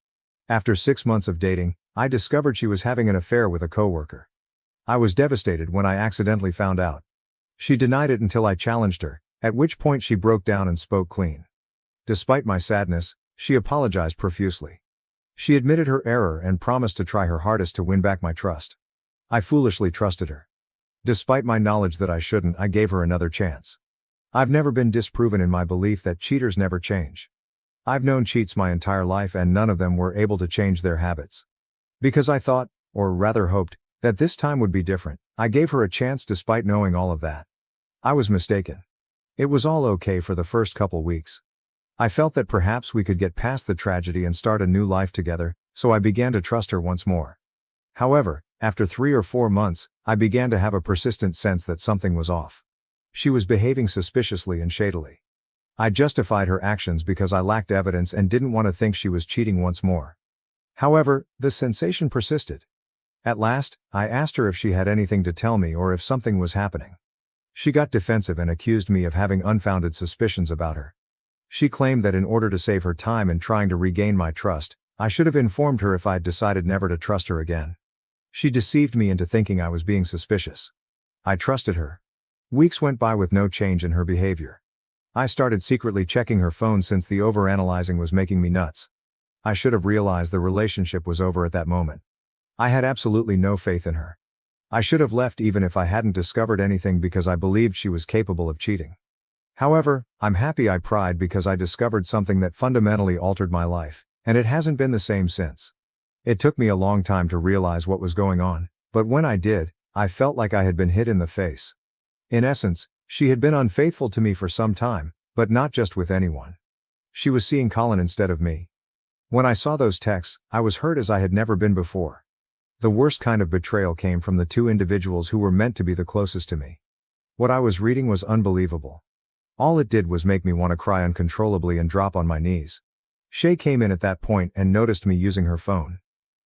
After 6 months of dating, I discovered she was having an affair with a coworker. I was devastated when I accidentally found out. She denied it until I challenged her, at which point she broke down and spoke clean. Despite my sadness, she apologized profusely. She admitted her error and promised to try her hardest to win back my trust. I foolishly trusted her. Despite my knowledge that I shouldn't, I gave her another chance. I've never been disproven in my belief that cheaters never change. I've known cheats my entire life and none of them were able to change their habits. Because I thought, or rather hoped, that this time would be different, I gave her a chance despite knowing all of that. I was mistaken. It was all okay for the first couple weeks. I felt that perhaps we could get past the tragedy and start a new life together, so I began to trust her once more. However, after 3 or 4 months, I began to have a persistent sense that something was off. She was behaving suspiciously and shadily. I justified her actions because I lacked evidence and didn't want to think she was cheating once more. However, the sensation persisted. At last, I asked her if she had anything to tell me or if something was happening. She got defensive and accused me of having unfounded suspicions about her. She claimed that in order to save her time in trying to regain my trust, I should have informed her if I'd decided never to trust her again. She deceived me into thinking I was being suspicious. I trusted her. Weeks went by with no change in her behavior. I started secretly checking her phone since the overanalyzing was making me nuts. I should have realized the relationship was over at that moment. I had absolutely no faith in her. I should have left even if I hadn't discovered anything because I believed she was capable of cheating. However, I'm happy I pried because I discovered something that fundamentally altered my life, and it hasn't been the same since. It took me a long time to realize what was going on, but when I did, I felt like I had been hit in the face. In essence, she had been unfaithful to me for some time, but not just with anyone. She was seeing Colin instead of me. When I saw those texts, I was hurt as I had never been before. The worst kind of betrayal came from the two individuals who were meant to be the closest to me. What I was reading was unbelievable. All it did was make me want to cry uncontrollably and drop on my knees. Shay came in at that point and noticed me using her phone.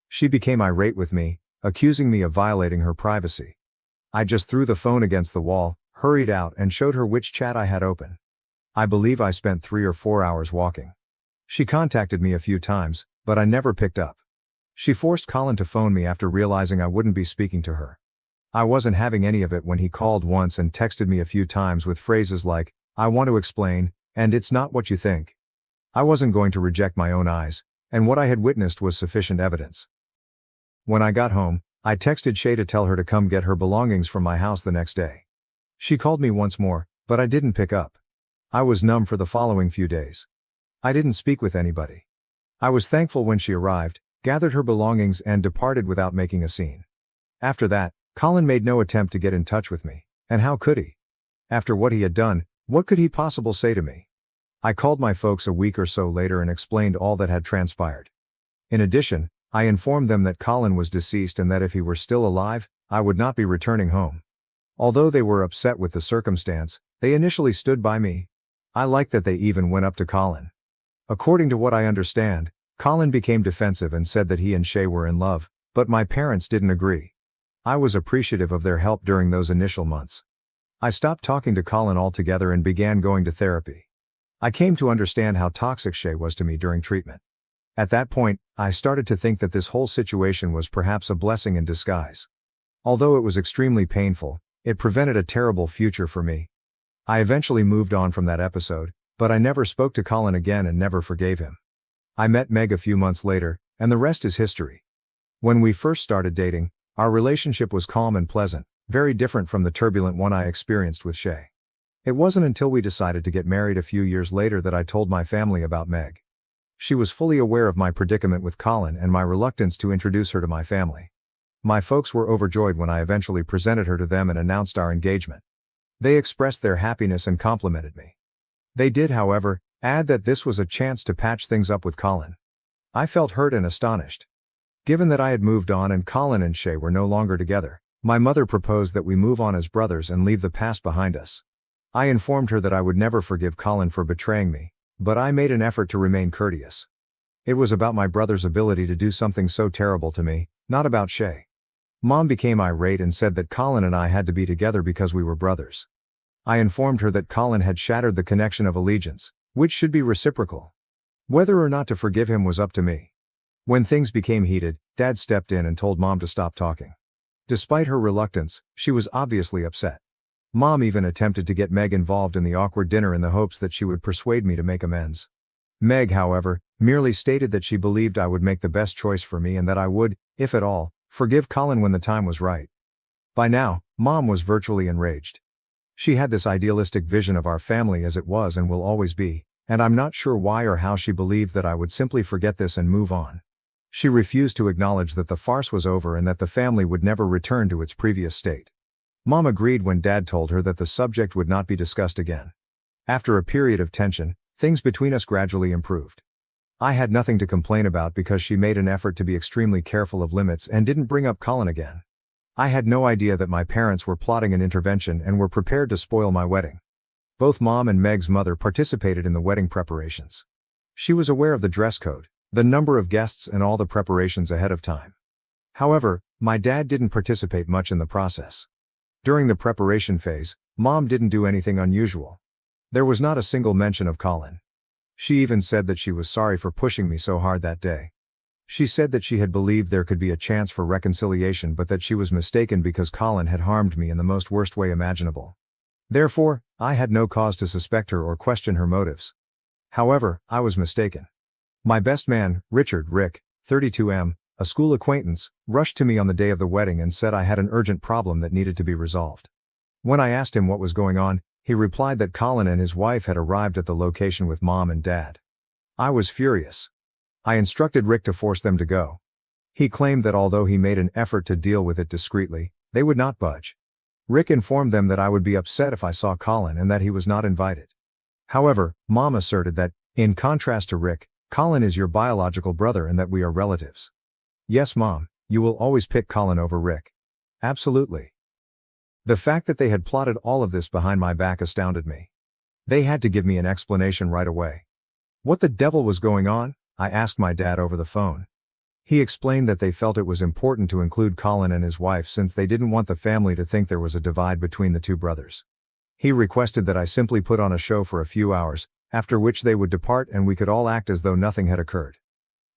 She became irate with me, accusing me of violating her privacy. I just threw the phone against the wall, hurried out and showed her which chat I had open. I believe I spent 3 or 4 hours walking. She contacted me a few times, but I never picked up. She forced Colin to phone me after realizing I wouldn't be speaking to her. I wasn't having any of it when he called once and texted me a few times with phrases like, "I want to explain, and it's not what you think." I wasn't going to reject my own eyes, and what I had witnessed was sufficient evidence. When I got home, I texted Shay to tell her to come get her belongings from my house the next day. She called me once more, but I didn't pick up. I was numb for the following few days. I didn't speak with anybody. I was thankful when she arrived, gathered her belongings and departed without making a scene. After that, Colin made no attempt to get in touch with me, and how could he? After what he had done, what could he possibly say to me? I called my folks a week or so later and explained all that had transpired. In addition, I informed them that Colin was deceased and that if he were still alive, I would not be returning home. Although they were upset with the circumstance, they initially stood by me. I liked that they even went up to Colin. According to what I understand, Colin became defensive and said that he and Shay were in love, but my parents didn't agree. I was appreciative of their help during those initial months. I stopped talking to Colin altogether and began going to therapy. I came to understand how toxic Shay was to me during treatment. At that point, I started to think that this whole situation was perhaps a blessing in disguise. Although it was extremely painful, it prevented a terrible future for me. I eventually moved on from that episode, but I never spoke to Colin again and never forgave him. I met Meg a few months later, and the rest is history. When we first started dating, our relationship was calm and pleasant, very different from the turbulent one I experienced with Shay. It wasn't until we decided to get married a few years later that I told my family about Meg. She was fully aware of my predicament with Colin and my reluctance to introduce her to my family. My folks were overjoyed when I eventually presented her to them and announced our engagement. They expressed their happiness and complimented me. They did, however, add that this was a chance to patch things up with Colin. I felt hurt and astonished. Given that I had moved on and Colin and Shay were no longer together, my mother proposed that we move on as brothers and leave the past behind us. I informed her that I would never forgive Colin for betraying me, but I made an effort to remain courteous. It was about my brother's ability to do something so terrible to me, not about Shay. Mom became irate and said that Colin and I had to be together because we were brothers. I informed her that Colin had shattered the connection of allegiance, which should be reciprocal. Whether or not to forgive him was up to me. When things became heated, Dad stepped in and told Mom to stop talking. Despite her reluctance, she was obviously upset. Mom even attempted to get Meg involved in the awkward dinner in the hopes that she would persuade me to make amends. Meg, however, merely stated that she believed I would make the best choice for me and that I would, if at all, forgive Colin when the time was right. By now, Mom was virtually enraged. She had this idealistic vision of our family as it was and will always be, and I'm not sure why or how she believed that I would simply forget this and move on. She refused to acknowledge that the farce was over and that the family would never return to its previous state. Mom agreed when Dad told her that the subject would not be discussed again. After a period of tension, things between us gradually improved. I had nothing to complain about because she made an effort to be extremely careful of limits and didn't bring up Colin again. I had no idea that my parents were plotting an intervention and were prepared to spoil my wedding. Both Mom and Meg's mother participated in the wedding preparations. She was aware of the dress code, the number of guests and all the preparations ahead of time. However, my dad didn't participate much in the process. During the preparation phase, Mom didn't do anything unusual. There was not a single mention of Colin. She even said that she was sorry for pushing me so hard that day. She said that she had believed there could be a chance for reconciliation but that she was mistaken because Colin had harmed me in the most worst way imaginable. Therefore, I had no cause to suspect her or question her motives. However, I was mistaken. My best man, Rick, 32M, a school acquaintance, rushed to me on the day of the wedding and said I had an urgent problem that needed to be resolved. When I asked him what was going on, he replied that Colin and his wife had arrived at the location with Mom and Dad. I was furious. I instructed Rick to force them to go. He claimed that although he made an effort to deal with it discreetly, they would not budge. Rick informed them that I would be upset if I saw Colin and that he was not invited. However, Mom asserted that, in contrast to Rick, Colin is your biological brother and that we are relatives. Yes, Mom, you will always pick Colin over Rick. Absolutely. The fact that they had plotted all of this behind my back astounded me. They had to give me an explanation right away. What the devil was going on? I asked my dad over the phone. He explained that they felt it was important to include Colin and his wife since they didn't want the family to think there was a divide between the two brothers. He requested that I simply put on a show for a few hours, after which they would depart and we could all act as though nothing had occurred.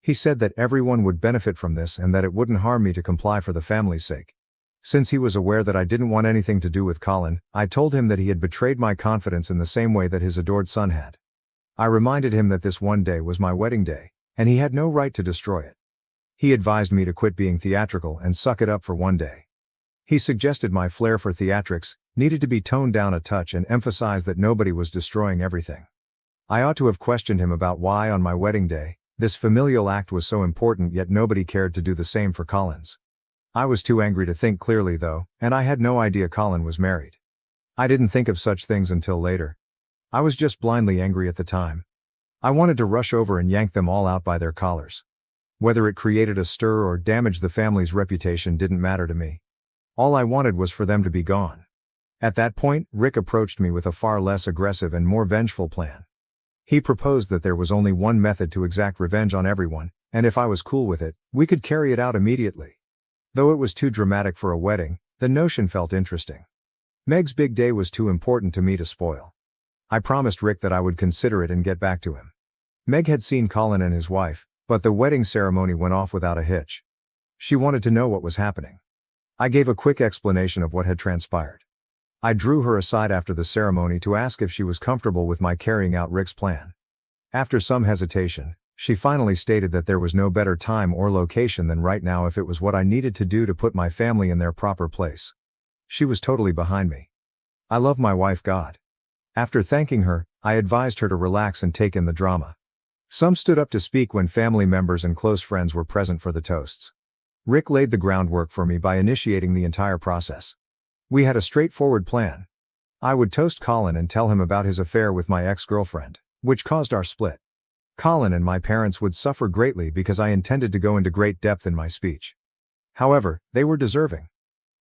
He said that everyone would benefit from this and that it wouldn't harm me to comply for the family's sake. Since he was aware that I didn't want anything to do with Colin, I told him that he had betrayed my confidence in the same way that his adored son had. I reminded him that this one day was my wedding day, and he had no right to destroy it. He advised me to quit being theatrical and suck it up for one day. He suggested my flair for theatrics needed to be toned down a touch and emphasized that nobody was destroying everything. I ought to have questioned him about why on my wedding day, this familial act was so important yet nobody cared to do the same for Colin's. I was too angry to think clearly though, and I had no idea Colin was married. I didn't think of such things until later. I was just blindly angry at the time. I wanted to rush over and yank them all out by their collars. Whether it created a stir or damaged the family's reputation didn't matter to me. All I wanted was for them to be gone. At that point, Rick approached me with a far less aggressive and more vengeful plan. He proposed that there was only one method to exact revenge on everyone, and if I was cool with it, we could carry it out immediately. Though it was too dramatic for a wedding, the notion felt interesting. Meg's big day was too important to me to spoil. I promised Rick that I would consider it and get back to him. Meg had seen Colin and his wife, but the wedding ceremony went off without a hitch. She wanted to know what was happening. I gave a quick explanation of what had transpired. I drew her aside after the ceremony to ask if she was comfortable with my carrying out Rick's plan. After some hesitation, she finally stated that there was no better time or location than right now if it was what I needed to do to put my family in their proper place. She was totally behind me. I love my wife God. After thanking her, I advised her to relax and take in the drama. Some stood up to speak when family members and close friends were present for the toasts. Rick laid the groundwork for me by initiating the entire process. We had a straightforward plan. I would toast Colin and tell him about his affair with my ex-girlfriend, which caused our split. Colin and my parents would suffer greatly because I intended to go into great depth in my speech. However, they were deserving.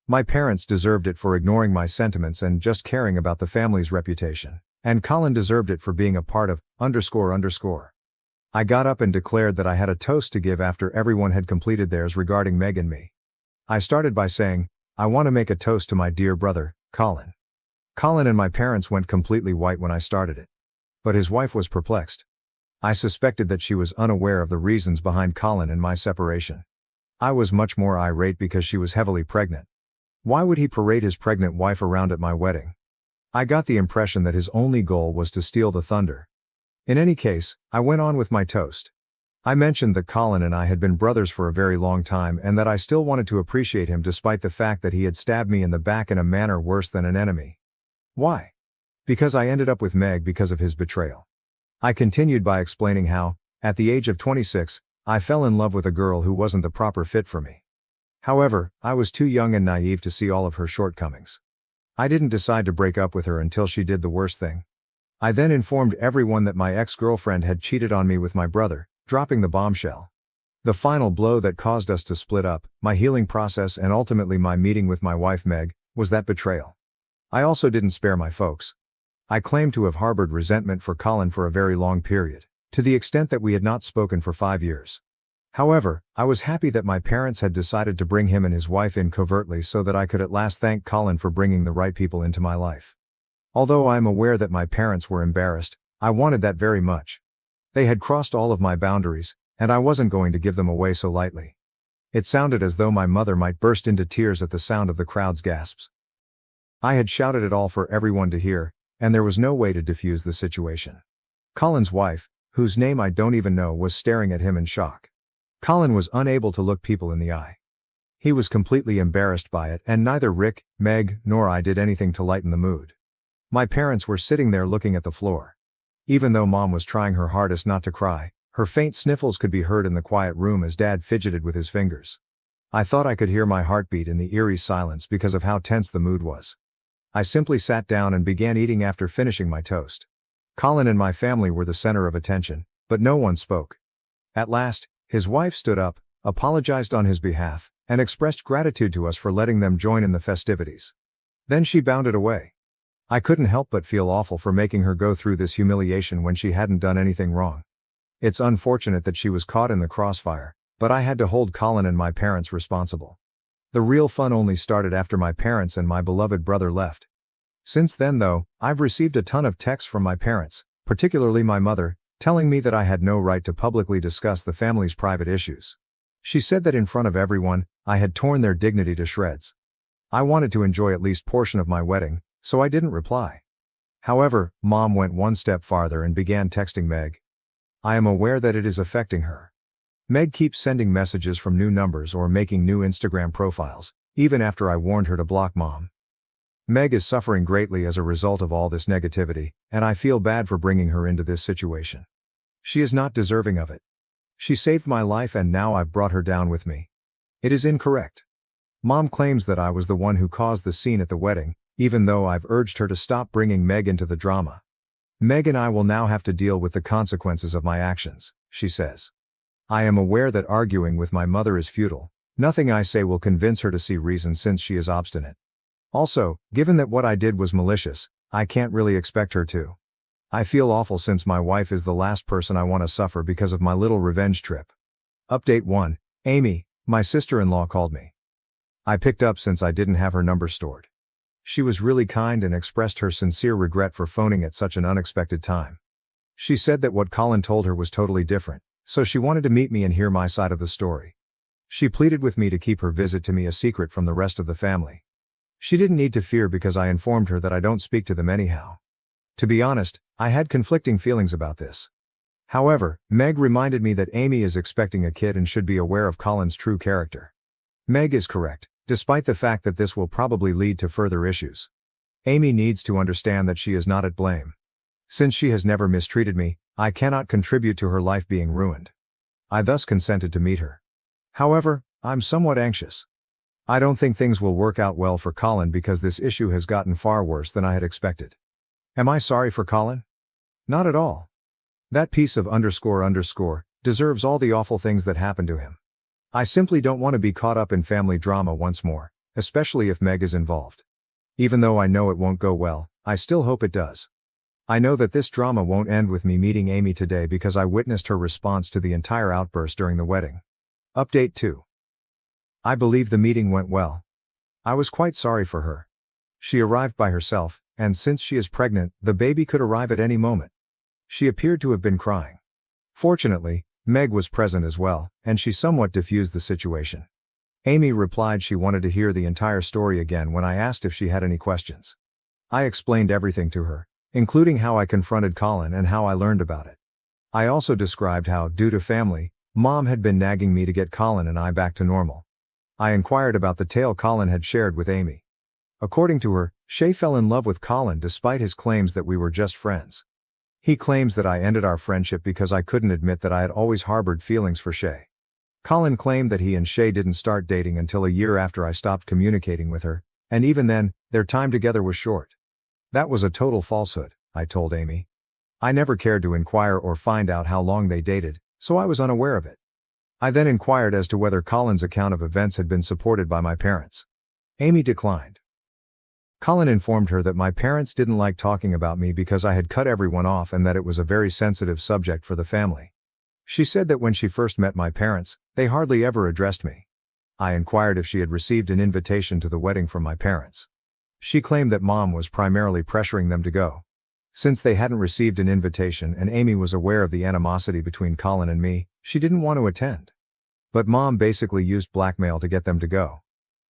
My parents deserved it for ignoring my sentiments and just caring about the family's reputation, and Colin deserved it for being a part of __. I got up and declared that I had a toast to give after everyone had completed theirs regarding Meg and me. I started by saying, I want to make a toast to my dear brother, Colin. Colin and my parents went completely white when I started it. But his wife was perplexed. I suspected that she was unaware of the reasons behind Colin and my separation. I was much more irate because she was heavily pregnant. Why would he parade his pregnant wife around at my wedding? I got the impression that his only goal was to steal the thunder. In any case, I went on with my toast. I mentioned that Colin and I had been brothers for a very long time and that I still wanted to appreciate him despite the fact that he had stabbed me in the back in a manner worse than an enemy. Why? Because I ended up with Meg because of his betrayal. I continued by explaining how, at the age of 26, I fell in love with a girl who wasn't the proper fit for me. However, I was too young and naive to see all of her shortcomings. I didn't decide to break up with her until she did the worst thing. I then informed everyone that my ex-girlfriend had cheated on me with my brother, dropping the bombshell. The final blow that caused us to split up, my healing process and ultimately my meeting with my wife Meg, was that betrayal. I also didn't spare my folks. I claimed to have harbored resentment for Colin for a very long period, to the extent that we had not spoken for 5 years. However, I was happy that my parents had decided to bring him and his wife in covertly so that I could at last thank Colin for bringing the right people into my life. Although I am aware that my parents were embarrassed, I wanted that very much. They had crossed all of my boundaries, and I wasn't going to give them away so lightly. It sounded as though my mother might burst into tears at the sound of the crowd's gasps. I had shouted it all for everyone to hear, and there was no way to defuse the situation. Colin's wife, whose name I don't even know, was staring at him in shock. Colin was unable to look people in the eye. He was completely embarrassed by it, and neither Rick, Meg, nor I did anything to lighten the mood. My parents were sitting there looking at the floor. Even though Mom was trying her hardest not to cry, her faint sniffles could be heard in the quiet room as Dad fidgeted with his fingers. I thought I could hear my heartbeat in the eerie silence because of how tense the mood was. I simply sat down and began eating after finishing my toast. Colin and my family were the center of attention, but no one spoke. At last, his wife stood up, apologized on his behalf, and expressed gratitude to us for letting them join in the festivities. Then she bounded away. I couldn't help but feel awful for making her go through this humiliation when she hadn't done anything wrong. It's unfortunate that she was caught in the crossfire, but I had to hold Colin and my parents responsible. The real fun only started after my parents and my beloved brother left. Since then though, I've received a ton of texts from my parents, particularly my mother, telling me that I had no right to publicly discuss the family's private issues. She said that in front of everyone, I had torn their dignity to shreds. I wanted to enjoy at least portion of my wedding, so I didn't reply. However, Mom went one step farther and began texting Meg. I am aware that it is affecting her. Meg keeps sending messages from new numbers or making new Instagram profiles, even after I warned her to block Mom. Meg is suffering greatly as a result of all this negativity, and I feel bad for bringing her into this situation. She is not deserving of it. She saved my life and now I've brought her down with me. It is incorrect. Mom claims that I was the one who caused the scene at the wedding, even though I've urged her to stop bringing Meg into the drama. Meg and I will now have to deal with the consequences of my actions, she says. I am aware that arguing with my mother is futile. Nothing I say will convince her to see reason since she is obstinate. Also, given that what I did was malicious, I can't really expect her to. I feel awful since my wife is the last person I want to suffer because of my little revenge trip. Update 1. Amy, my sister-in-law, called me. I picked up since I didn't have her number stored. She was really kind and expressed her sincere regret for phoning at such an unexpected time. She said that what Colin told her was totally different, so she wanted to meet me and hear my side of the story. She pleaded with me to keep her visit to me a secret from the rest of the family. She didn't need to fear because I informed her that I don't speak to them anyhow. To be honest, I had conflicting feelings about this. However, Meg reminded me that Amy is expecting a kid and should be aware of Colin's true character. Meg is correct, despite the fact that this will probably lead to further issues. Amy needs to understand that she is not at blame. Since she has never mistreated me, I cannot contribute to her life being ruined. I thus consented to meet her. However, I'm somewhat anxious. I don't think things will work out well for Colin because this issue has gotten far worse than I had expected. Am I sorry for Colin? Not at all. That piece of __ deserves all the awful things that happened to him. I simply don't want to be caught up in family drama once more, especially if Meg is involved. Even though I know it won't go well, I still hope it does. I know that this drama won't end with me meeting Amy today because I witnessed her response to the entire outburst during the wedding. Update 2. I believe the meeting went well. I was quite sorry for her. She arrived by herself, and since she is pregnant, the baby could arrive at any moment. She appeared to have been crying. Fortunately, Meg was present as well, and she somewhat diffused the situation. Amy replied she wanted to hear the entire story again when I asked if she had any questions. I explained everything to her, including how I confronted Colin and how I learned about it. I also described how, due to family, Mom had been nagging me to get Colin and I back to normal. I inquired about the tale Colin had shared with Amy. According to her, Shay fell in love with Colin despite his claims that we were just friends. He claims that I ended our friendship because I couldn't admit that I had always harbored feelings for Shay. Colin claimed that he and Shay didn't start dating until a year after I stopped communicating with her, and even then, their time together was short. That was a total falsehood, I told Amy. I never cared to inquire or find out how long they dated, so I was unaware of it. I then inquired as to whether Colin's account of events had been supported by my parents. Amy declined. Colin informed her that my parents didn't like talking about me because I had cut everyone off and that it was a very sensitive subject for the family. She said that when she first met my parents, they hardly ever addressed me. I inquired if she had received an invitation to the wedding from my parents. She claimed that Mom was primarily pressuring them to go. Since they hadn't received an invitation and Amy was aware of the animosity between Colin and me, she didn't want to attend. But Mom basically used blackmail to get them to go.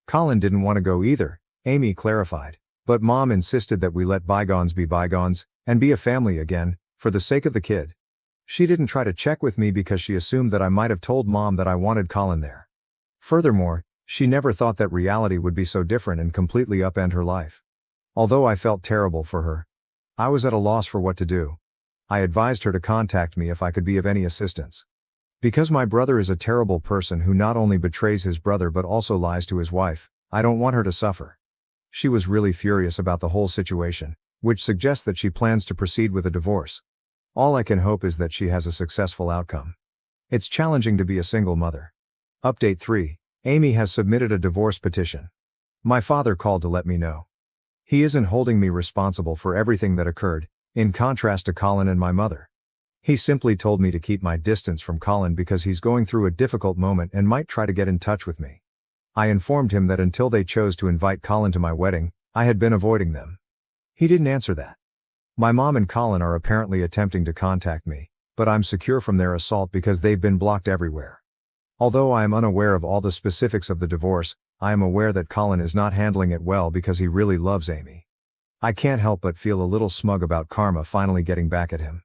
Colin didn't want to go either, Amy clarified, but Mom insisted that we let bygones be bygones, and be a family again, for the sake of the kid. She didn't try to check with me because she assumed that I might have told Mom that I wanted Colin there. Furthermore, she never thought that reality would be so different and completely upend her life. Although I felt terrible for her, I was at a loss for what to do. I advised her to contact me if I could be of any assistance. Because my brother is a terrible person who not only betrays his brother but also lies to his wife, I don't want her to suffer. She was really furious about the whole situation, which suggests that she plans to proceed with a divorce. All I can hope is that she has a successful outcome. It's challenging to be a single mother. Update 3. Amy has submitted a divorce petition. My father called to let me know. He isn't holding me responsible for everything that occurred, in contrast to Colin and my mother. He simply told me to keep my distance from Colin because he's going through a difficult moment and might try to get in touch with me. I informed him that until they chose to invite Colin to my wedding, I had been avoiding them. He didn't answer that. My mom and Colin are apparently attempting to contact me, but I'm secure from their assault because they've been blocked everywhere. Although I am unaware of all the specifics of the divorce, I am aware that Colin is not handling it well because he really loves Amy. I can't help but feel a little smug about karma finally getting back at him.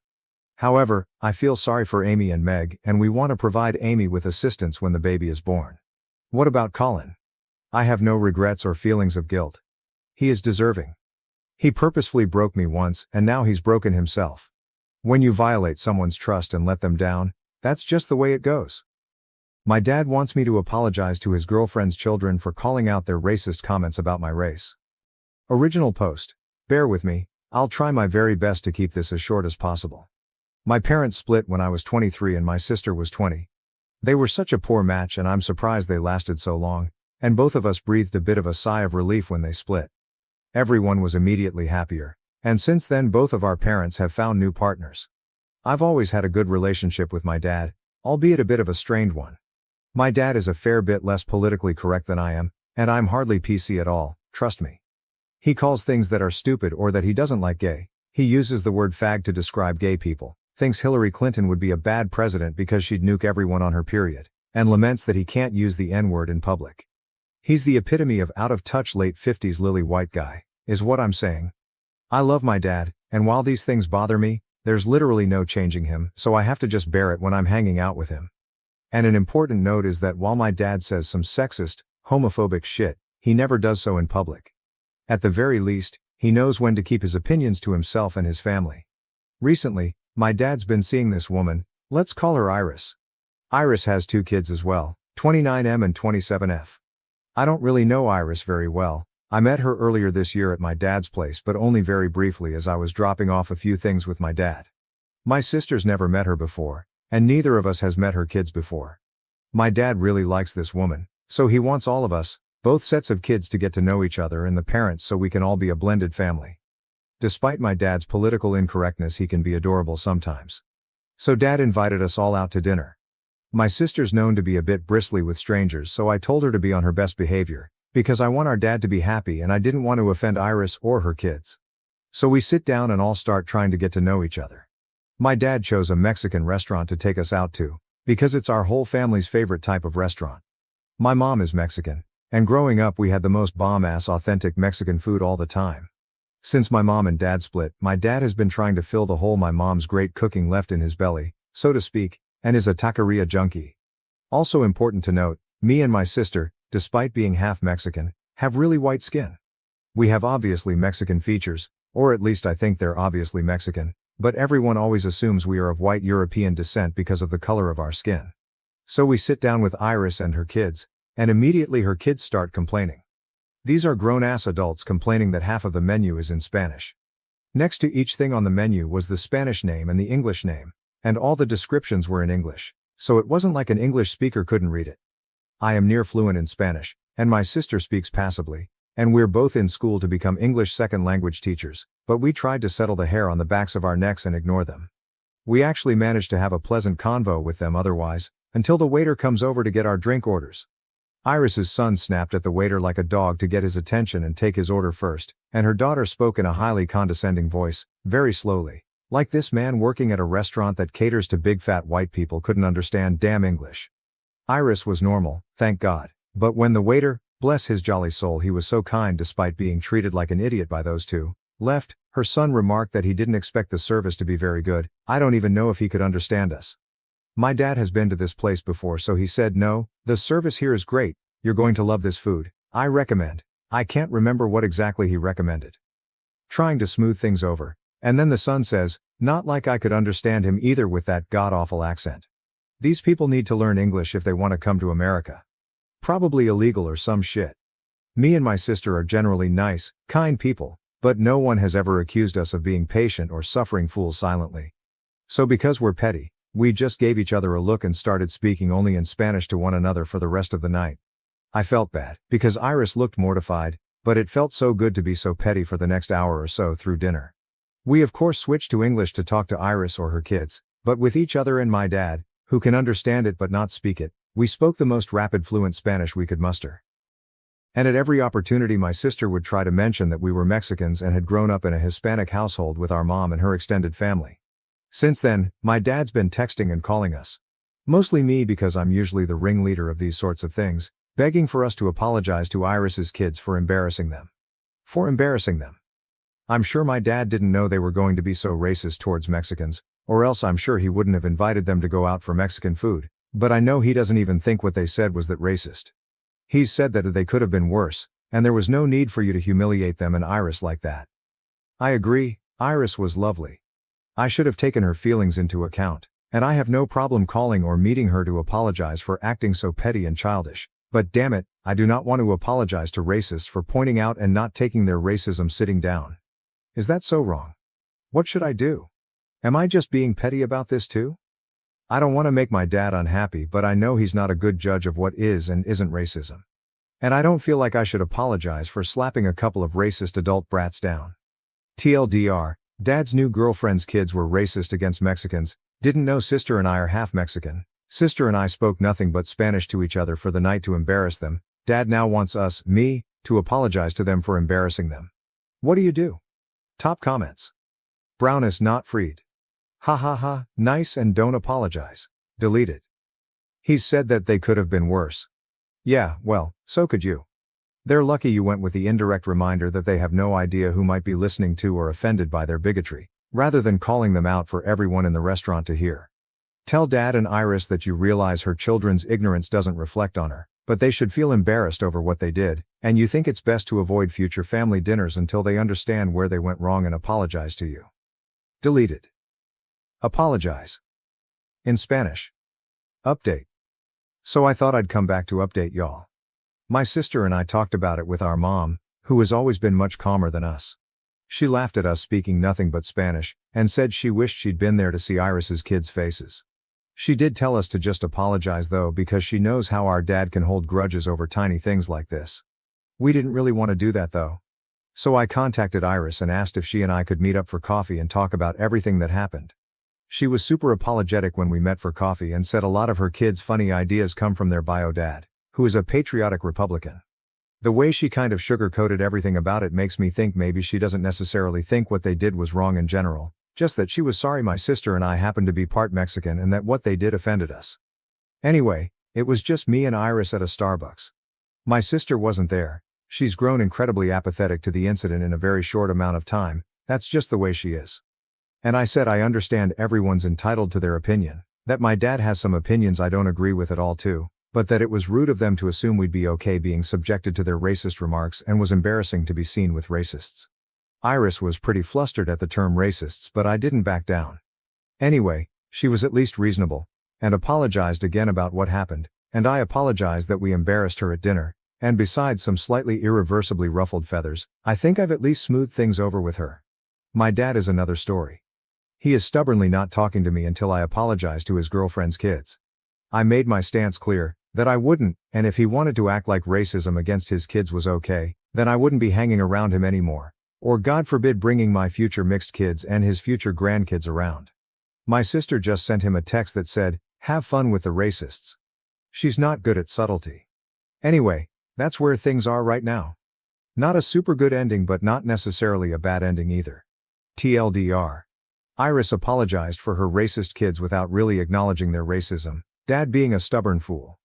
However, I feel sorry for Amy and Meg, and we want to provide Amy with assistance when the baby is born. What about Colin? I have no regrets or feelings of guilt. He is deserving. He purposefully broke me once, and now he's broken himself. When you violate someone's trust and let them down, that's just the way it goes. My dad wants me to apologize to his girlfriend's children for calling out their racist comments about my race. Original post. Bear with me, I'll try my very best to keep this as short as possible. My parents split when I was 23 and my sister was 20. They were such a poor match and I'm surprised they lasted so long, and both of us breathed a bit of a sigh of relief when they split. Everyone was immediately happier, and since then both of our parents have found new partners. I've always had a good relationship with my dad, albeit a bit of a strained one. My dad is a fair bit less politically correct than I am, and I'm hardly PC at all, trust me. He calls things that are stupid or that he doesn't like gay. He uses the word fag to describe gay people, thinks Hillary Clinton would be a bad president because she'd nuke everyone on her period, and laments that he can't use the N-word in public. He's the epitome of out-of-touch late 50s lily white guy, is what I'm saying. I love my dad, and while these things bother me, there's literally no changing him, so I have to just bear it when I'm hanging out with him. And an important note is that while my dad says some sexist, homophobic shit, he never does so in public. At the very least, he knows when to keep his opinions to himself and his family. Recently, my dad's been seeing this woman, let's call her Iris. Iris has 2 kids as well, 29M and 27F. I don't really know Iris very well. I met her earlier this year at my dad's place, but only very briefly as I was dropping off a few things with my dad. My sister's never met her before, and neither of us has met her kids before. My dad really likes this woman, so he wants all of us, both sets of kids, to get to know each other and the parents so we can all be a blended family. Despite my dad's political incorrectness, he can be adorable sometimes. So dad invited us all out to dinner. My sister's known to be a bit bristly with strangers, so I told her to be on her best behavior, because I want our dad to be happy and I didn't want to offend Iris or her kids. So we sit down and all start trying to get to know each other. My dad chose a Mexican restaurant to take us out to, because it's our whole family's favorite type of restaurant. My mom is Mexican, and growing up we had the most bomb-ass authentic Mexican food all the time. Since my mom and dad split, my dad has been trying to fill the hole my mom's great cooking left in his belly, so to speak, and is a taqueria junkie. Also important to note, me and my sister, despite being half Mexican, have really white skin. We have obviously Mexican features, or at least I think they're obviously Mexican, but everyone always assumes we are of white European descent because of the color of our skin. So we sit down with Iris and her kids, and immediately her kids start complaining. These are grown-ass adults complaining that half of the menu is in Spanish. Next to each thing on the menu was the Spanish name and the English name, and all the descriptions were in English, so it wasn't like an English speaker couldn't read it. I am near fluent in Spanish, and my sister speaks passably, and we're both in school to become English second language teachers, but we tried to settle the hair on the backs of our necks and ignore them. We actually managed to have a pleasant convo with them otherwise, until the waiter comes over to get our drink orders. Iris's son snapped at the waiter like a dog to get his attention and take his order first, and her daughter spoke in a highly condescending voice, very slowly, like this man working at a restaurant that caters to big fat white people couldn't understand damn English. Iris was normal, thank God, but when the waiter, bless his jolly soul, he was so kind despite being treated like an idiot by those two, left, her son remarked that he didn't expect the service to be very good. I don't even know if he could understand us. My dad has been to this place before, so he said, "No, the service here is great, you're going to love this food, I recommend." I can't remember what exactly he recommended. Trying to smooth things over, and then the son says, "Not like I could understand him either with that god-awful accent. These people need to learn English if they want to come to America. Probably illegal or some shit." Me and my sister are generally nice, kind people, but no one has ever accused us of being patient or suffering fools silently. So because we're petty, we just gave each other a look and started speaking only in Spanish to one another for the rest of the night. I felt bad, because Iris looked mortified, but it felt so good to be so petty for the next hour or so through dinner. We of course switched to English to talk to Iris or her kids, but with each other and my dad, who can understand it but not speak it, we spoke the most rapid fluent Spanish we could muster. And at every opportunity my sister would try to mention that we were Mexicans and had grown up in a Hispanic household with our mom and her extended family. Since then, my dad's been texting and calling us. Mostly me because I'm usually the ringleader of these sorts of things, begging for us to apologize to Iris's kids for embarrassing them. I'm sure my dad didn't know they were going to be so racist towards Mexicans, or else I'm sure he wouldn't have invited them to go out for Mexican food, but I know he doesn't even think what they said was that racist. He's said that they could have been worse, and there was no need for you to humiliate them and Iris like that. I agree, Iris was lovely. I should have taken her feelings into account, and I have no problem calling or meeting her to apologize for acting so petty and childish, but damn it, I do not want to apologize to racists for pointing out and not taking their racism sitting down. Is that so wrong? What should I do? Am I just being petty about this too? I don't want to make my dad unhappy, but I know he's not a good judge of what is and isn't racism. And I don't feel like I should apologize for slapping a couple of racist adult brats down. TLDR, Dad's new girlfriend's kids were racist against Mexicans, didn't know sister and I are half Mexican. Sister and I spoke nothing but Spanish to each other for the night to embarrass them. Dad now wants me, to apologize to them for embarrassing them. What do you do? Top comments. Brown is not freed. Ha ha ha, nice and don't apologize. Deleted. He's said that they could have been worse. Yeah, well, so could you. They're lucky you went with the indirect reminder that they have no idea who might be listening to or offended by their bigotry, rather than calling them out for everyone in the restaurant to hear. Tell Dad and Iris that you realize her children's ignorance doesn't reflect on her, but they should feel embarrassed over what they did, and you think it's best to avoid future family dinners until they understand where they went wrong and apologize to you. Deleted. Apologize. In Spanish. Update. So I thought I'd come back to update y'all. My sister and I talked about it with our mom, who has always been much calmer than us. She laughed at us speaking nothing but Spanish, and said she wished she'd been there to see Iris's kids' faces. She did tell us to just apologize though, because she knows how our dad can hold grudges over tiny things like this. We didn't really want to do that though. So I contacted Iris and asked if she and I could meet up for coffee and talk about everything that happened. She was super apologetic when we met for coffee and said a lot of her kids' funny ideas come from their bio dad, who is a patriotic Republican. The way she kind of sugar-coated everything about it makes me think maybe she doesn't necessarily think what they did was wrong in general, just that she was sorry my sister and I happened to be part Mexican and that what they did offended us. Anyway, it was just me and Iris at a Starbucks. My sister wasn't there. She's grown incredibly apathetic to the incident in a very short amount of time, that's just the way she is. And I said I understand everyone's entitled to their opinion, that my dad has some opinions I don't agree with at all too, but that it was rude of them to assume we'd be okay being subjected to their racist remarks and was embarrassing to be seen with racists. Iris was pretty flustered at the term racists, but I didn't back down. Anyway, she was at least reasonable, and apologized again about what happened, and I apologized that we embarrassed her at dinner. And besides some slightly irreversibly ruffled feathers, I think I've at least smoothed things over with her. My dad is another story. He is stubbornly not talking to me until I apologize to his girlfriend's kids. I made my stance clear, that I wouldn't, and if he wanted to act like racism against his kids was okay, then I wouldn't be hanging around him anymore, or God forbid bringing my future mixed kids and his future grandkids around. My sister just sent him a text that said, "Have fun with the racists." She's not good at subtlety. Anyway, that's where things are right now. Not a super good ending, but not necessarily a bad ending either. TLDR. Iris apologized for her racist kids without really acknowledging their racism, Dad being a stubborn fool.